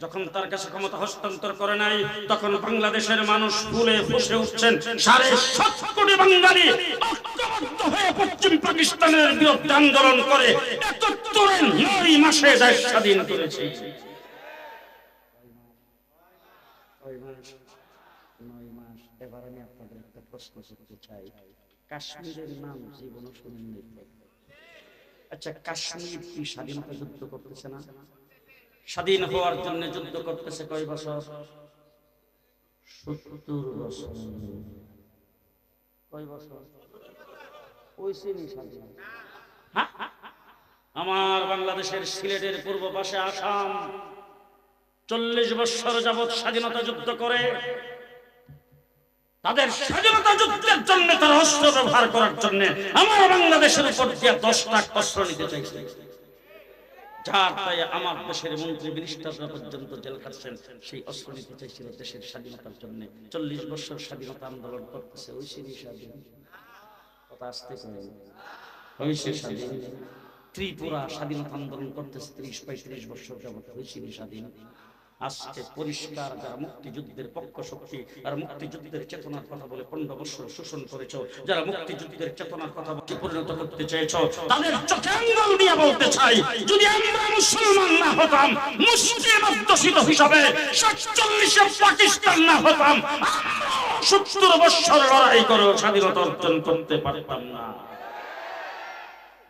যখন তার কাছে ক্ষমতা হস্তান্তর করে নাই, তখন বাংলাদেশের মানুষ ফুলে ফুসে উঠছেন। 7.5 কোটি বাঙালি ঐক্যবদ্ধ হয়ে পশ্চিম পাকিস্তানের বিরুদ্ধে আন্দোলন করে 9 মাসে দেশ স্বাধীন করেছে। 9 মাস। এবার আমি আপনাদের একটা প্রশ্ন করতে চাই, কাশ্মীরের নাম জীবনও শুনেননি? আচ্ছা, কাশ্মীর কি স্বাধীনতা যুদ্ধ করতেছে না? স্বাধীন হওয়ার জন্য যুদ্ধ করতেছে কয় বছর? 70 বছর। কয় বছর? ওইসিনি স্বাধীন। আমার বাংলাদেশের সিলেটের পূর্ব পাশে আসাম 40 বছর যাবৎ স্বাধীনতা যুদ্ধ করে। তাদের স্বাধীনতা যুদ্ধের জন্য তার অস্ত্র ব্যবহার করার জন্য আমার বাংলাদেশের উপর দিয়ে 10 লাখ অস্ত্র নিতে চাইছে। যার তাই আমার দেশের মন্ত্রী মিনিস্টাররা পর্যন্ত জেল খাটছেন, সেই অস্ত্র নিতে চাইছিল দেশের স্বাধীনতার জন্য। 40 বছর স্বাধীনতা আন্দোলন করতেছে, ওই সেই স্বাধীন কথা আসতে করে হয়েছে স্বাধীন। ত্রিপুরা স্বাধীনতা আন্দোলন করতেছে 30-35 বছর যাবৎ, হয়েছিল স্বাধীন। আজকে পরিষ্কার যারা মুক্তিযুদ্ধের পক্ষ শক্তি আর মুক্তিযুদ্ধের চেতনার কথা বলে 15 বছর শোষণ করেছ, যারা মুক্তিযুদ্ধের চেতনার কথা পরিণত করতে চেয়েছ, তাদের চোখে আঙ্গুল দিয়ে বলতে চাই, যদি আমরা মুসলমান না হতাম, মুসলিম অধ্যুষিত হিসাবে 47-এ পাকিস্তান না হতাম, 70 বছর লড়াই করে স্বাধীনতা অর্জন করতে পারতাম না।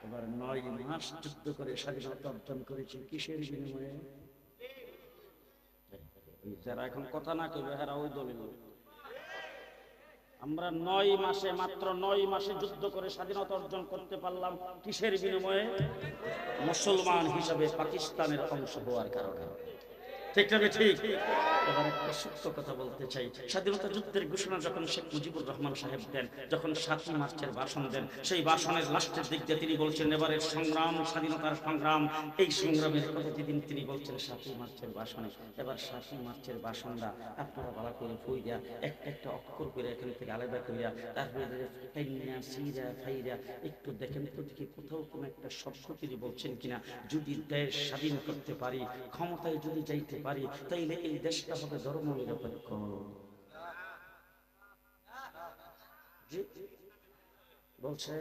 এবার 9 মাস যুদ্ধ করে স্বাধীনতা অর্জন করেছি, কিসের বিনিময়ে? যারা এখন কথা না কইবে এরা ওই দলিল। আমরা 9 মাসে, মাত্র 9 মাসে যুদ্ধ করে স্বাধীনতা অর্জন করতে পারলাম, কিসের বিনিময়ে? মুসলমান হিসাবে পাকিস্তানের অংশ হওয়ার কারণে। ঠিক না ঠিক? এবার একটা সত্য কথা বলতে চাই, স্বাধীনতা যুদ্ধের ঘোষণা যখন শেখ মুজিবুর রহমান সাহেব দেন, যখন 7 মার্চের ভাষণ দেন, সেই ভাষণের লাস্টের দিক দিয়ে তিনি বলছেন, এবারের সংগ্রাম স্বাধীনতার সংগ্রাম। এই সংগ্রামের কথা যেদিন তিনি বলছেন 7 মার্চের ভাষণে, এবার 7 মার্চের ভাষণটা আপনারা ভালো করে পড়িয়া একটা অক্ষর করে এখান থেকে আলাদা করিয়া তারপরে সিরা ফাইরা একটু দেখেন তো দেখি কোথাও কোনো একটা শব্দ তিনি বলছেন কিনা। যদি দেশ স্বাধীন করতে পারি, ক্ষমতায় যদি যাইতে পারি, তাইলে এই দেশটা হবে ধর্ম নিরপেক্ষ। বলছেন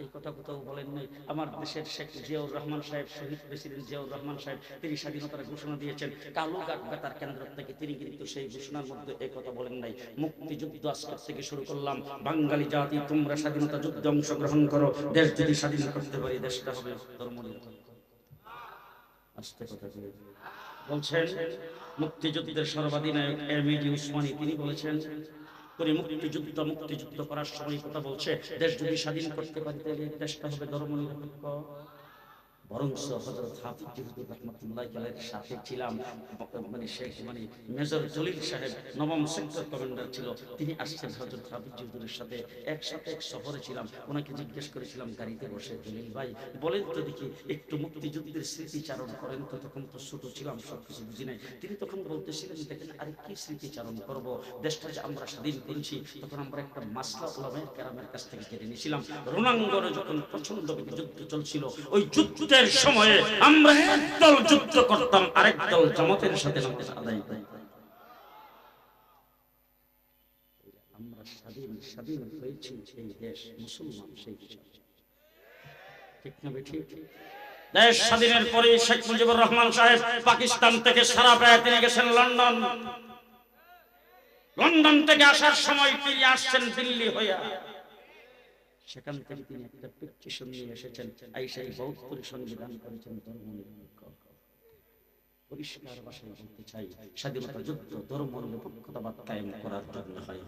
এই কথা কোথাও বলেন নাই। আমার দেশের শেখ জিয়াউর রহমান সাহেব, শহীদ প্রেসিডেন্ট জিয়াউর রহমান সাহেব, তিনি স্বাধীনতার ঘোষণা দিয়েছেন কালুঘাট বেতার কেন্দ্র থেকে। তিনি কিন্তু সেই ঘোষণার মধ্যে এই কথা বলেন নাই, মুক্তিযুদ্ধ আজকের থেকে শুরু করলাম, বাঙালি জাতি তোমরা স্বাধীনতা যুদ্ধে অংশগ্রহণ করো, দেশ যদি স্বাধীন করতে পারি দেশটা হবে ধর্ম নিরপেক্ষ। আস্তে কথা বলছেন মুক্তিযুদ্ধের সর্বাধিনায়ক এম এ জি উসমানী, তিনি বলেছেন করে মুক্তিযুদ্ধ করার সময় কথা বলছে, দেশ যদি স্বাধীন করতে পারি তাহলে দেশটা হবে ধর্মনিরপেক্ষ। বরঞ্চ হযরত হাফিজ হুজুর রাহমাতুল্লাহি আলাইহির সাথে ছিলাম, মানে মেজর জলিল সাহেব নবম সেক্টর কমান্ডার ছিল, তিনি আসছেন হযরত হাফিজ হুজুরের সাথে একসাথে এক সফরে ছিলাম। ওনাকে জিজ্ঞেস করেছিলাম গাড়িতে বসে, জলিল ভাই বলেন তো দেখি একটু মুক্তিযুদ্ধের স্মৃতিচারণ করেন তো, তখন তো ছোট ছিলাম, সব কিছু বুঝি নাই। তিনি তখন বলতেছিলেন, দেখেন আরে কি স্মৃতিচারণ করব, দেশটা যে আমরা স্বাধীন করেছি তখন আমরা একটা মাসলা উলামায়ে কেরামের কাছ থেকে জেনে নিয়েছিলাম, রোনাঙ্গনে যখন প্রচন্ড যুদ্ধ চলছিল, ওই যুদ্ধের সময়ে আমরা একদল যুদ্ধ করতাম, আরেক দল জামাতের সাথে নামাজ আদায় করতাম। আমরা স্বাধীন হয়েছি সেই দেশ মুসলমান, সেই ঠিক না ঠিক? দেশ স্বাধীনের পরে শেখ মুজিবুর রহমান সাহেব পাকিস্তান থেকে সারা পেয়ে তিনি গেছেন লন্ডন। লন্ডন থেকে আসার সময় তিনি আসছেন দিল্লি হইয়া, সেখান থেকে তিনি একটা পিটিশন নিয়ে এসেছেন, আইসাই 72 সংবিধান করেছেন ধর্মনিরপেক্ষ। পরিষ্কার ভাষায় বলতে চাই, স্বাধীনতা যুদ্ধ ধর্মনিরপেক্ষতাবাদ কায়েম করার জন্য হয়।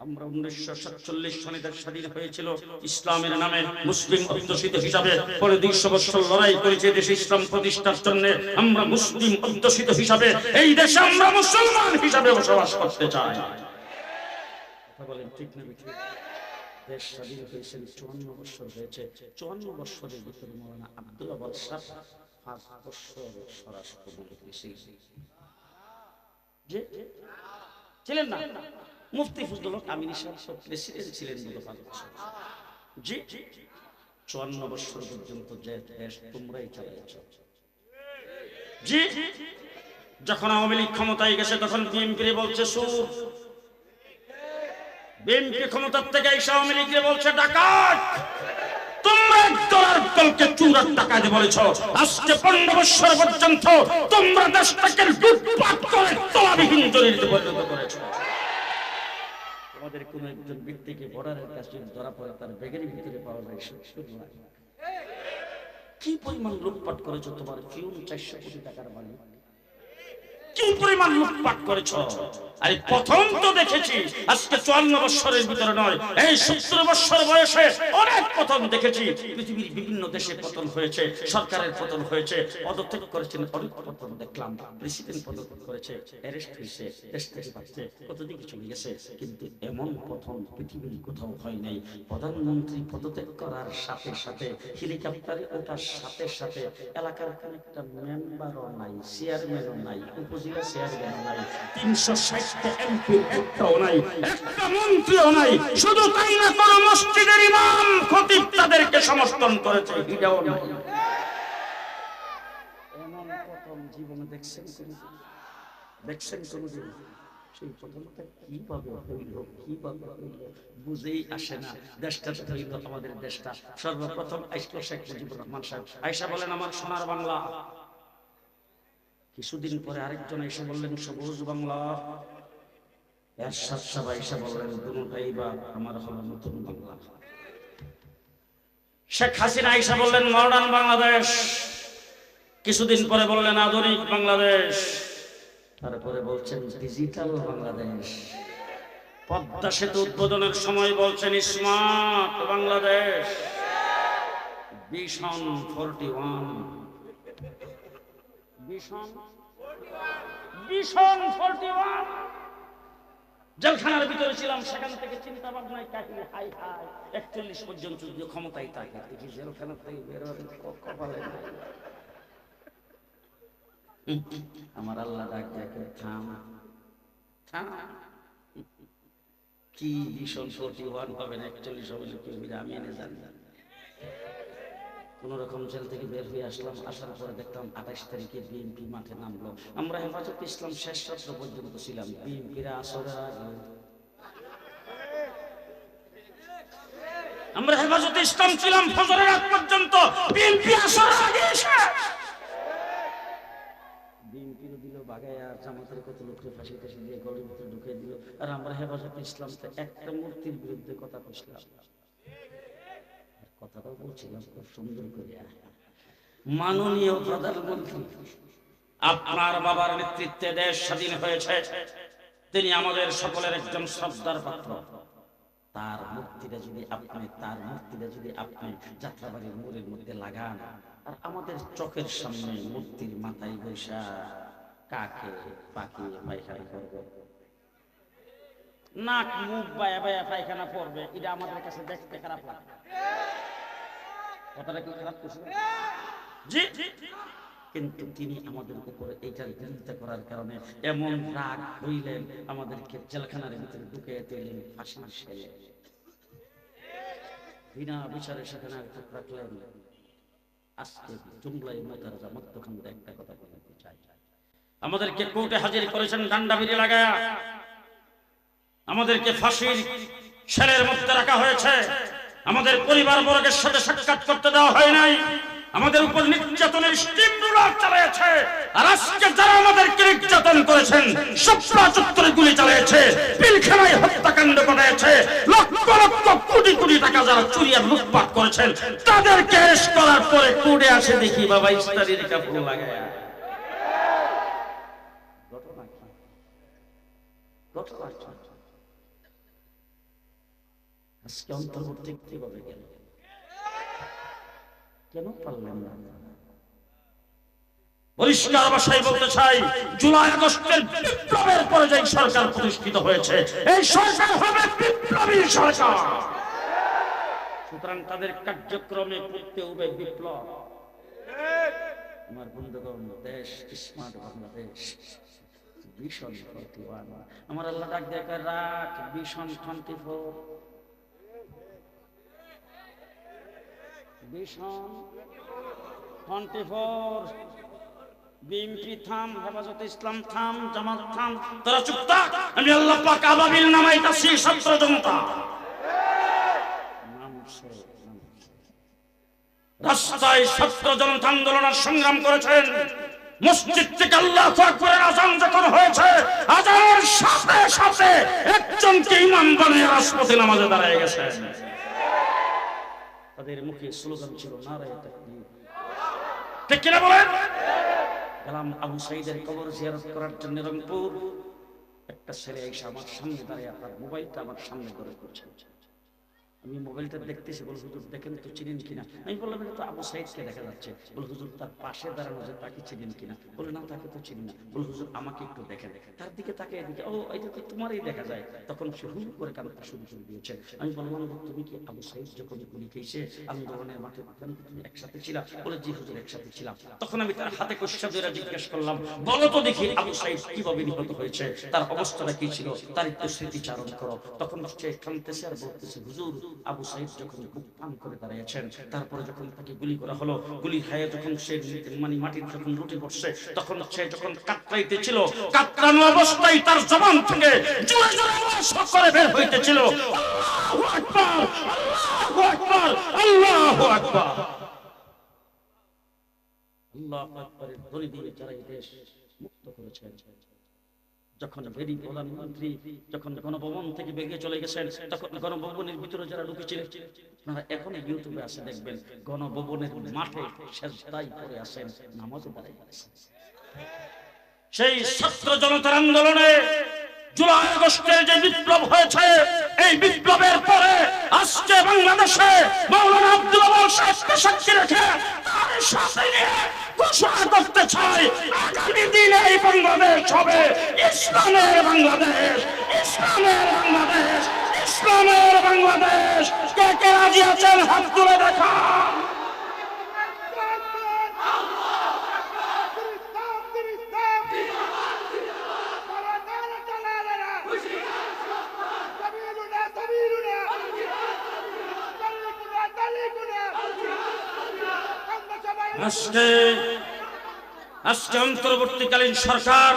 আমরা 1947 সনে দেশ স্বাধীন হয়েছিল ইসলামের নামে, মুসলিম অধ্যুষিত হিসাবে। পরে 200 বছর লড়াই করেছে দেশে ইসলাম প্রতিষ্ঠার জন্য। আমরা মুসলিম অধ্যুষিত হিসাবে এই দেশে আমরা মুসলমান হিসাবে বসবাস করতে চাই। কথা বলেন ঠিক না ঠিক? দেশ স্বাধীন হয়েছে 54 বছর হয়েছে। 54 বছরের ভিতরে মৌলানা আব্দুল ওয়াহাব সাহেব 5 বছর স্বরাষ্ট্রমন্ত্রী ছিলেন না? মুফতি ফজলুল হক আমিনী সাহেব প্রেসিডেন্ট ছিলেন গত 5 বছর। জি 54 বছর পর্যন্ত যে দেশ তোমরাই চালাইছ। জি যখন আওয়ামী লীগ ক্ষমতায় গেছে তখন বিএনপি বলছে সুর, বিএনপি ক্ষমতার থেকে এসে আওয়ামী লীগকে বলছে ডাকাত। তোমরা দলকে চুরার টাকা দিয়ে বলেছ, আজকে 15 বছর পর্যন্ত তোমরা দেশটাকে লুটপাট করে তলাবিহীন জরিতে পরিণত করেছ। আমাদের কোন একজন ব্যক্তিকে বর্ডারের কাছে ধরা পড়ে তার ব্যাগের ভিতরে পাওয়া যায় কি পরিমাণ লুটপাট করেছো, তোমার ফিউন 400 কোটি টাকার মালিক, কি পরিমাণ লুটপাট করেছ। আরে প্রথম তো দেখেছি আজকে 54 বছরের ভিতরে নয়, এই 70 বছর বয়সে অনেক পতন দেখেছি। পৃথিবীর বিভিন্ন দেশে পতন হয়েছে, সরকারের পতন হয়েছে, পদত্যাগ করেছেন, অনেক পতন দেখলাম, প্রেসিডেন্ট পদত্যাগ করেছে, অ্যারেস্ট হয়েছে, দেশ থেকে পাচ্ছে, কতদিকে চলে গেছে। কিন্তু এমন পতন পৃথিবীর কোথাও হয় নাই। প্রধানমন্ত্রী পদত্যাগ করার সাথে সাথে হেলিকপ্টারে ওঠার সাথে সাথে এলাকার কোন একটা মেম্বারও নাই, চেয়ারম্যানও নাই, উপজেলা চেয়ারম্যানও নাই, 360টা এমপি একটাও নাই, একটা মন্ত্রীও নাই। শুধু তাই না, কোন মসজিদের ইমাম খতিব তাদেরকে সমর্থন করেছে, এটাও নাই। এমন প্রথম জীবনে দেখছেন কোনদিন? সেই প্রথমটা কিভাবে হইল বুঝেই আসে না। দেশটা হইল আমাদের দেশটা সর্বপ্রথম আইসলো শেখ মুজিবুর রহমান সাহেব। আয়েশা বলেন আমার সোনার বাংলা। কিছুদিন পরে আরেকজন এসে বললেন সবুজ বাংলা। এরশাদ সাহেব এসে বললেন দুটোটাই বা আমার হলো নতুন বাংলা। শেখ হাসিনা এসে বললেন মডার্ন বাংলাদেশ। কিছুদিন পরে বললেন আধুনিক বাংলাদেশ। তারপরে বলছেন ডিজিটাল বাংলাদেশ। পদ্মা সেতু উদ্বোধনের সময় বলছেন স্মার্ট বাংলাদেশ। ভিশন 41 জেলখানার ভিতরে ছিলাম, সেখান থেকে চিন্তা ভাবনায় কাহিনী হাই 41 পর্যন্ত যদি ক্ষমতায় থাকে দেখি জেলখানা থেকে বের হবে কপালে। আমার আল্লাহ ডাক দেখে থাম, কি ভিশন 41 হবে না 41 হবে না কি হবে আমি এনে জানি। কোন রকম জেল থেকে বের হয়ে আসলাম। আসার পরে দেখলাম 28 তারিখে বিএনপি মাঠে নামলো। আমরা হেফাজতে ইসলাম শেষ রাত্র পর্যন্ত ছিলাম, বিএনপিরা আসরের আগে। আমরা হেফাজতে ইসলাম ছিলাম ফজরের আগ পর্যন্ত, বিএনপি আসরের আগে শেষ। বিএনপির দিল বাগায়া, জামাতের কত লোককে ফাঁসি টাসি দিয়ে গলির ভিতরে ঢুকে দিল। আর আমরা হেফাজতে ইসলাম একটা মূর্তির বিরুদ্ধে কথা বলছিলাম। কথাটাও বলছিলাম খুব সুন্দর করে। মাননীয় প্রধানমন্ত্রী, আপনার বাবার নেতৃত্বে দেশ স্বাধীন হয়েছে। তিনি আমাদের সকলের একজন শ্রদ্ধার পাত্র। তার মূর্তিটা যদি আপনি যাত্রাবাড়ির মোড়ের মধ্যে লাগান, আর আমাদের চোখের সামনে মূর্তির মাথায় বৈশা কাকে পাকিয়ে পায়খানা করবে, নাক মুখ বায়া বায়া পায়খানা পড়বে, এটা আমাদের কাছে দেখতে খারাপ লাগে। কথাটা কি খারাপ করছে? জি। কিন্তু তিনি আমাদের উপরে এইটার বিরোধিতা করার কারণে এমন রাগ হইলেন, আমাদেরকে জেলখানার ভিতরে ঢুকিয়ে দিলেন ফাঁসির শেলে, বিনা বিচারে সেখানে রাখলেন। আজকে জুমলাই মোতারাজা মধ্যখানে একটা কথা বলতে চাই, আমাদেরকে কোর্টে হাজির করেছেন ডান্ডা বিড়ি লাগায়া, আমাদেরকে ফাঁসির শেলের মধ্যে রাখা হয়েছে, আমাদের পরিবার বর্গের সাথে সাক্ষাৎ করতে দেওয়া হয় নাই, আমাদের উপর নির্যাতনের স্টিম রোলার চালিয়েছে। আর আজকে যারা আমাদেরকে নির্যাতন করেছেন, সপ্তাহ চত্বরে গুলি চালিয়েছে, পিলখানায় হত্যাকাণ্ড ঘটিয়েছে, লক্ষ লক্ষ কোটি কোটি টাকা যারা চুরি আর লুটপাট করেছেন, তাদেরকে অ্যারেস্ট করার পরে কোর্টে আসে দেখি বাবা ইস্তারির কাপড় লাগায়া। আজকে অন্তর্বর্তী কিভাবে গেল, কেন পারলেন না? পরিষ্কার ভাষায় বলতে চাই, জুলাই আগস্টের বিপ্লবের পরে যে সরকার প্রতিষ্ঠিত হয়েছে, এই সরকার হবে বিপ্লবী সরকার। সুতরাং তাদের কার্যক্রমে করতে হবে বিপ্লব। আমার বন্ধুগণ, দেশ স্মার্ট বাংলাদেশ, ভীষণ 41, আমার আল্লাহ ডাক দেখা রাখ ভীষণ 24, ভীষণ 24। বিএনপি থাম, হেফাজতে ইসলাম থাম, জামাত থাম, তোরা চুপ থাক। আমি আল্লাহ পাক আবাবিল নামাইতাছি ছাত্র জনতা, রাস্তায় ছাত্র জনতা আন্দোলনের সংগ্রাম করেছেন। মসজিদ থেকে আল্লাহু আকবারের আযান যখন হয়েছে, আযানের সাথে সাথে একজনকে ইমাম বানিয়ে রাজপথে নামাজে দাঁড়িয়ে গেছে। তাদের মুখে স্লোগান ছিল নারায়ে তাকবীর, ঠিক কিনা বলেন? গেলাম আবু সাইদের কবর জিয়ারত করার জন্য রংপুর, একটা ছেলে এসে আমার সামনে দাঁড়িয়ে আপনার মোবাইলটা আমার সামনে ধরে করছে। আমি মোবাইলটা দেখতেছি, বল হুজুর দেখেন তো চিনেন কিনা। আমি বললাম এটা তো আবু সাইদকে দেখা যাচ্ছে। বল হুজুর তার পাশে দাঁড়ানো যে তাকে চিনেন কিনা। বলে না, তাকে তো চিনি না। বল হুজুর আমাকে একটু দেখেন। তার দিকে তাকে এদিকে, ও এটা তো তোমারই দেখা যায়। তখন সে হুল করে কাঁদতে শুরু করে দিয়েছে। আমি বললাম তুমি কি আবু সাইদ যখন গুলি খেয়েছে আন্দোলনের মাঠে তুমি একসাথে ছিলা? বলে জি হুজুর একসাথে ছিলাম। তখন আমি তার হাতে কষা ধরে জিজ্ঞেস করলাম, বলো তো দেখি আবু সাইদ কিভাবে নিহত হয়েছে, তার অবস্থাটা কি ছিল, তার একটু স্মৃতিচারণ করো। তখন সে কাঁদতেছে আর বলতেছে, হুজুর আবু সাইদ যখন বুক পান করে দাঁড়িয়েছেন, তারপরে যখন তাকে গুলি করা হলো, গুলি খাইয়ে যখন সে মাটির যখন লুটে পড়ছে, তখন সে যখন কাতরাইতে ছিল, কাতরানো অবস্থায় তার জবান থেকে জোরে জোরে আওয়াজ করে বের হইতেছিল, আল্লাহু আকবার, আল্লাহু আকবার, আল্লাহু আকবার। আল্লাহু আকবারের ধ্বনি দিয়ে যারা এই দেশ মুক্ত করেছেন। যখন বেরি প্রধানমন্ত্রী যখন গণভবন থেকে বেরিয়ে চলে গেছেন, তখন গণভবনের ভিতরে যারা ঢুকেছিলেন, আপনারা এখন ইউটিউবে আসে দেখবেন গণভবনের মাঠে সেজদায় পড়ে আছেন, নামাজে দাঁড়িয়ে আছেন। সেই ছাত্র জনতার আন্দোলনে জুলাই আগস্টের যে বিপ্লব হয়েছে, এই বিপ্লবের পরে আজকে বাংলাদেশে মাওলানা আব্দুল ওয়াহাব সাহেবকে সাক্ষী রেখে তার সাথে নিয়ে ঘোষণা করতে চাই, আগামী দিনে এই বাংলাদেশ হবে ইসলামের বাংলাদেশ, ইসলামের বাংলাদেশ, ইসলামের বাংলাদেশ। কে কে রাজি আছেন হাত তুলে দেখান। আজকে অন্তর্বর্তীকালীন সরকার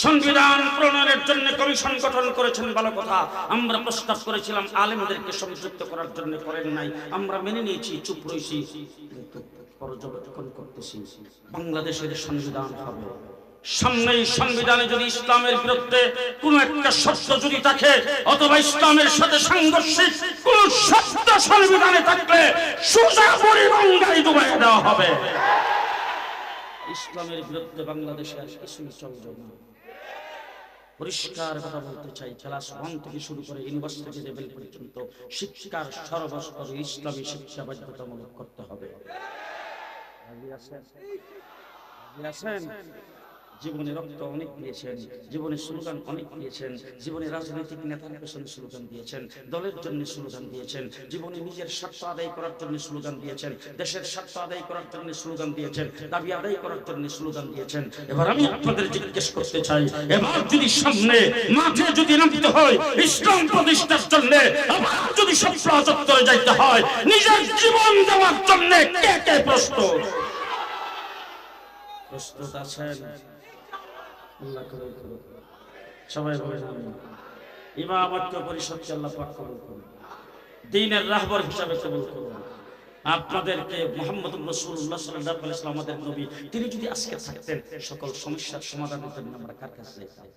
সংবিধান প্রণয়নের জন্য কমিশন গঠন করেছেন, ভালো কথা। আমরা প্রস্তাব করেছিলাম আলেমদেরকে সংযুক্ত করার জন্য, করেন নাই। আমরা মেনে নিয়েছি, চুপ রয়েছি। পর্যবেক্ষণ করতেছি বাংলাদেশের সংবিধান হবে। সামনেই সংবিধানে যদি ইসলামের বিরুদ্ধে কোন একটা শব্দ যদি থাকে, অথবা ইসলামের সাথে সাংঘর্ষিক কোন শব্দ সংবিধানে থাকলে সোজা গঙ্গায় ডুবাই দেওয়া হবে। ইসলামের বিরুদ্ধে বাংলাদেশে আর কিছুই চলবে না। পরিষ্কার কথা বলতে চাই, ক্লাস 1 থেকে শুরু করে ইউনিভার্সিটি লেভেল পর্যন্ত শিক্ষার সর্বস্তরে ইসলামী শিক্ষা বাধ্যতামূলক করতে হবে। রাজি আছেন? রাজি আছেন? জীবনে রক্ত অনেক দিয়েছেন, জীবনে স্লোগান অনেক দিয়েছেন, জীবনে রাজনৈতিক নেতার পেছনে স্লোগান দিয়েছেন, দলের জন্য স্লোগান দিয়েছেন, জীবনে নিজের স্বার্থ আদায় করার জন্য স্লোগান দিয়েছেন, দেশের স্বার্থ আদায় করার জন্য স্লোগান দিয়েছেন, দাবি আদায় করার জন্য স্লোগান দিয়েছেন। এবার আমি আপনাদের জিজ্ঞেস করতে চাই, এবার যদি সামনে মাঠে যদি নামতে হয় ইসলাম প্রতিষ্ঠার জন্য, আবার যদি সপ্তাহ চত্বরে যাইতে হয় নিজের জীবন দেওয়ার জন্য, কে কে প্রস্তুত? প্রস্তুত আছেন? আল্লাহ কবুল করুন। সবাই বলেন আমিন। ইমামত পরিষদকে আল্লাহ পাক কবুল করুন, দ্বীনের রাহবার হিসাবে কবুল করুন। আপনাদেরকে মুহাম্মদুর রাসূলুল্লাহ সাল্লাল্লাহু আলাইহি ওয়াসাল্লাম আমাদের নবী, তিনি যদি আজকে থাকতেন সকল সমস্যার সমাধানের জন্য আমরা কার কাছে যাইতাম?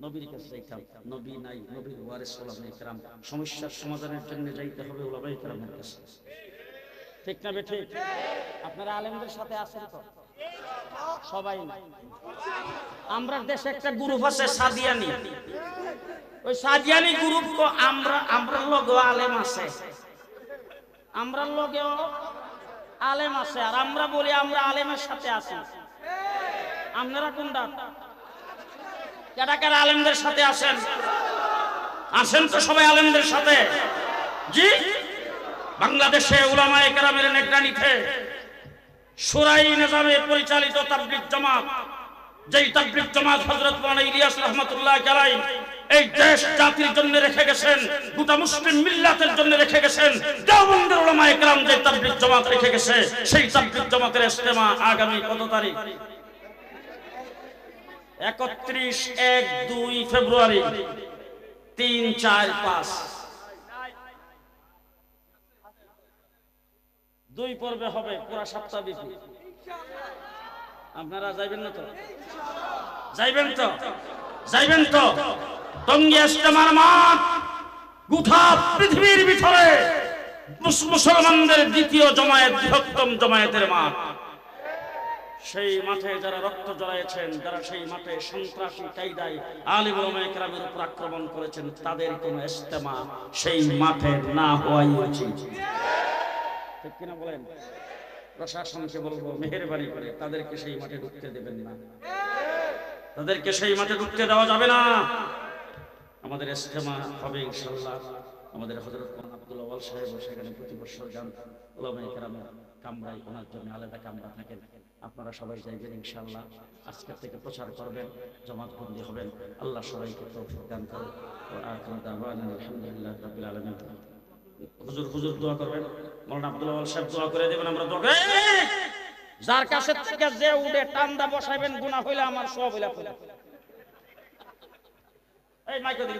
নবীর কাছে যাইতাম। নবী নাই, নবীর ওয়ারিস ওলামায়ে কেরাম, সমস্যার সমাধানের জন্য যাইতে হবে ওলামায়ে কেরামের কাছে। ঠিক না বেঠিক? আপনারা আলেমদের সাথে আছেন তো? সবাই না। আমরা দেশে একটা গ্রুপ আছে সাদিয়ানি, ওই সাদিয়ানি গ্রুপ তো আমরা লগেও আলেম আছে, আমরা লগেও আলেম আছে, আর আমরা বলি আমরা আলেমের সাথে আছি। আপনারা কোনটা? কারা কারা আলেমদের সাথে আছেন? আছেন তো সবাই আলেমদের সাথে? জি। বাংলাদেশে উলামায়ে কেরামের নেতৃত্বে শুরাই নিজামে পরিচালিত তাবলীগ জামাত, যেই তাবলীগ জামাত হযরত মাওলানা ইলিয়াস রাহমাতুল্লাহ আলাইহি এই দেশ জাতির জন্য রেখে গেছেন, গোটা মুসলিম মিল্লাতের জন্য রেখে গেছেন, দেওবন্দের উলামায়ে কেরাম যে তাবলীগ জামাত রেখে গেছে, সেই তাবলীগ জামাতের ইজতেমা আগামী কত তারিখ? 31-1-2 ফেব্রুয়ারি, 3-4-5 2 পর্বে হবে, পুরা সপ্তাহব্যাপী। আপনারা যাইবেন না তো? যাইবেন তো? যাইবেন তো? টঙ্গী ইজতেমার মাঠ গোটা পৃথিবীর ভিতরে মুসলমানদের দ্বিতীয় জমায়েত, বৃহত্তম জমায়েতের মাঠ। সেই মাঠে যারা রক্ত জড়াইছেন, যারা সেই মাঠে সন্ত্রাসী কায়দায় আলিম ওলামায়ে কেরামের উপর আক্রমণ করেছেন, তাদের কোনো ইজতেমা সেই মাঠে না হওয়াই উচিত। ঠিক কিনা বলেন? প্রশাসনকে বলবো মেহেরবানি করে তাদেরকে সেই মাঠে ঢুকতে দেবেন না, তাদেরকে সেই মাঠে ঢুকতে দেওয়া যাবে না। আমাদের ইজতেমা হবে ইনশাআল্লাহ। আমাদের হযরত মাওলানা আব্দুল আওয়াল সাহেব সেখানে প্রতি বছর যান, ওলামায়ে কেরামের কামরায় ওনার জন্য আলাদা কামরা থাকেন। আপনারা সবাই যাইবেন ইনশাআল্লাহ। আজকে থেকে প্রচার করবেন, জামাতবন্দি হবেন। আল্লাহ সবাইকে তৌফিক দান করুন। ওয়া আখিরু দাওয়ানা আলহামদুলিল্লাহি রাব্বিল আলামিন। হুজুর দোয়া করবেন, মাওলানা আব্দুল আওয়াল সাহেব দোয়া করে দেবেন। আমরা দোয়া করি, যার কাছে থেকে যে উঠে টান্দা বসাইবেন, গুনাহ হইলে আমার সব হইলা। এই মাইকে দিন।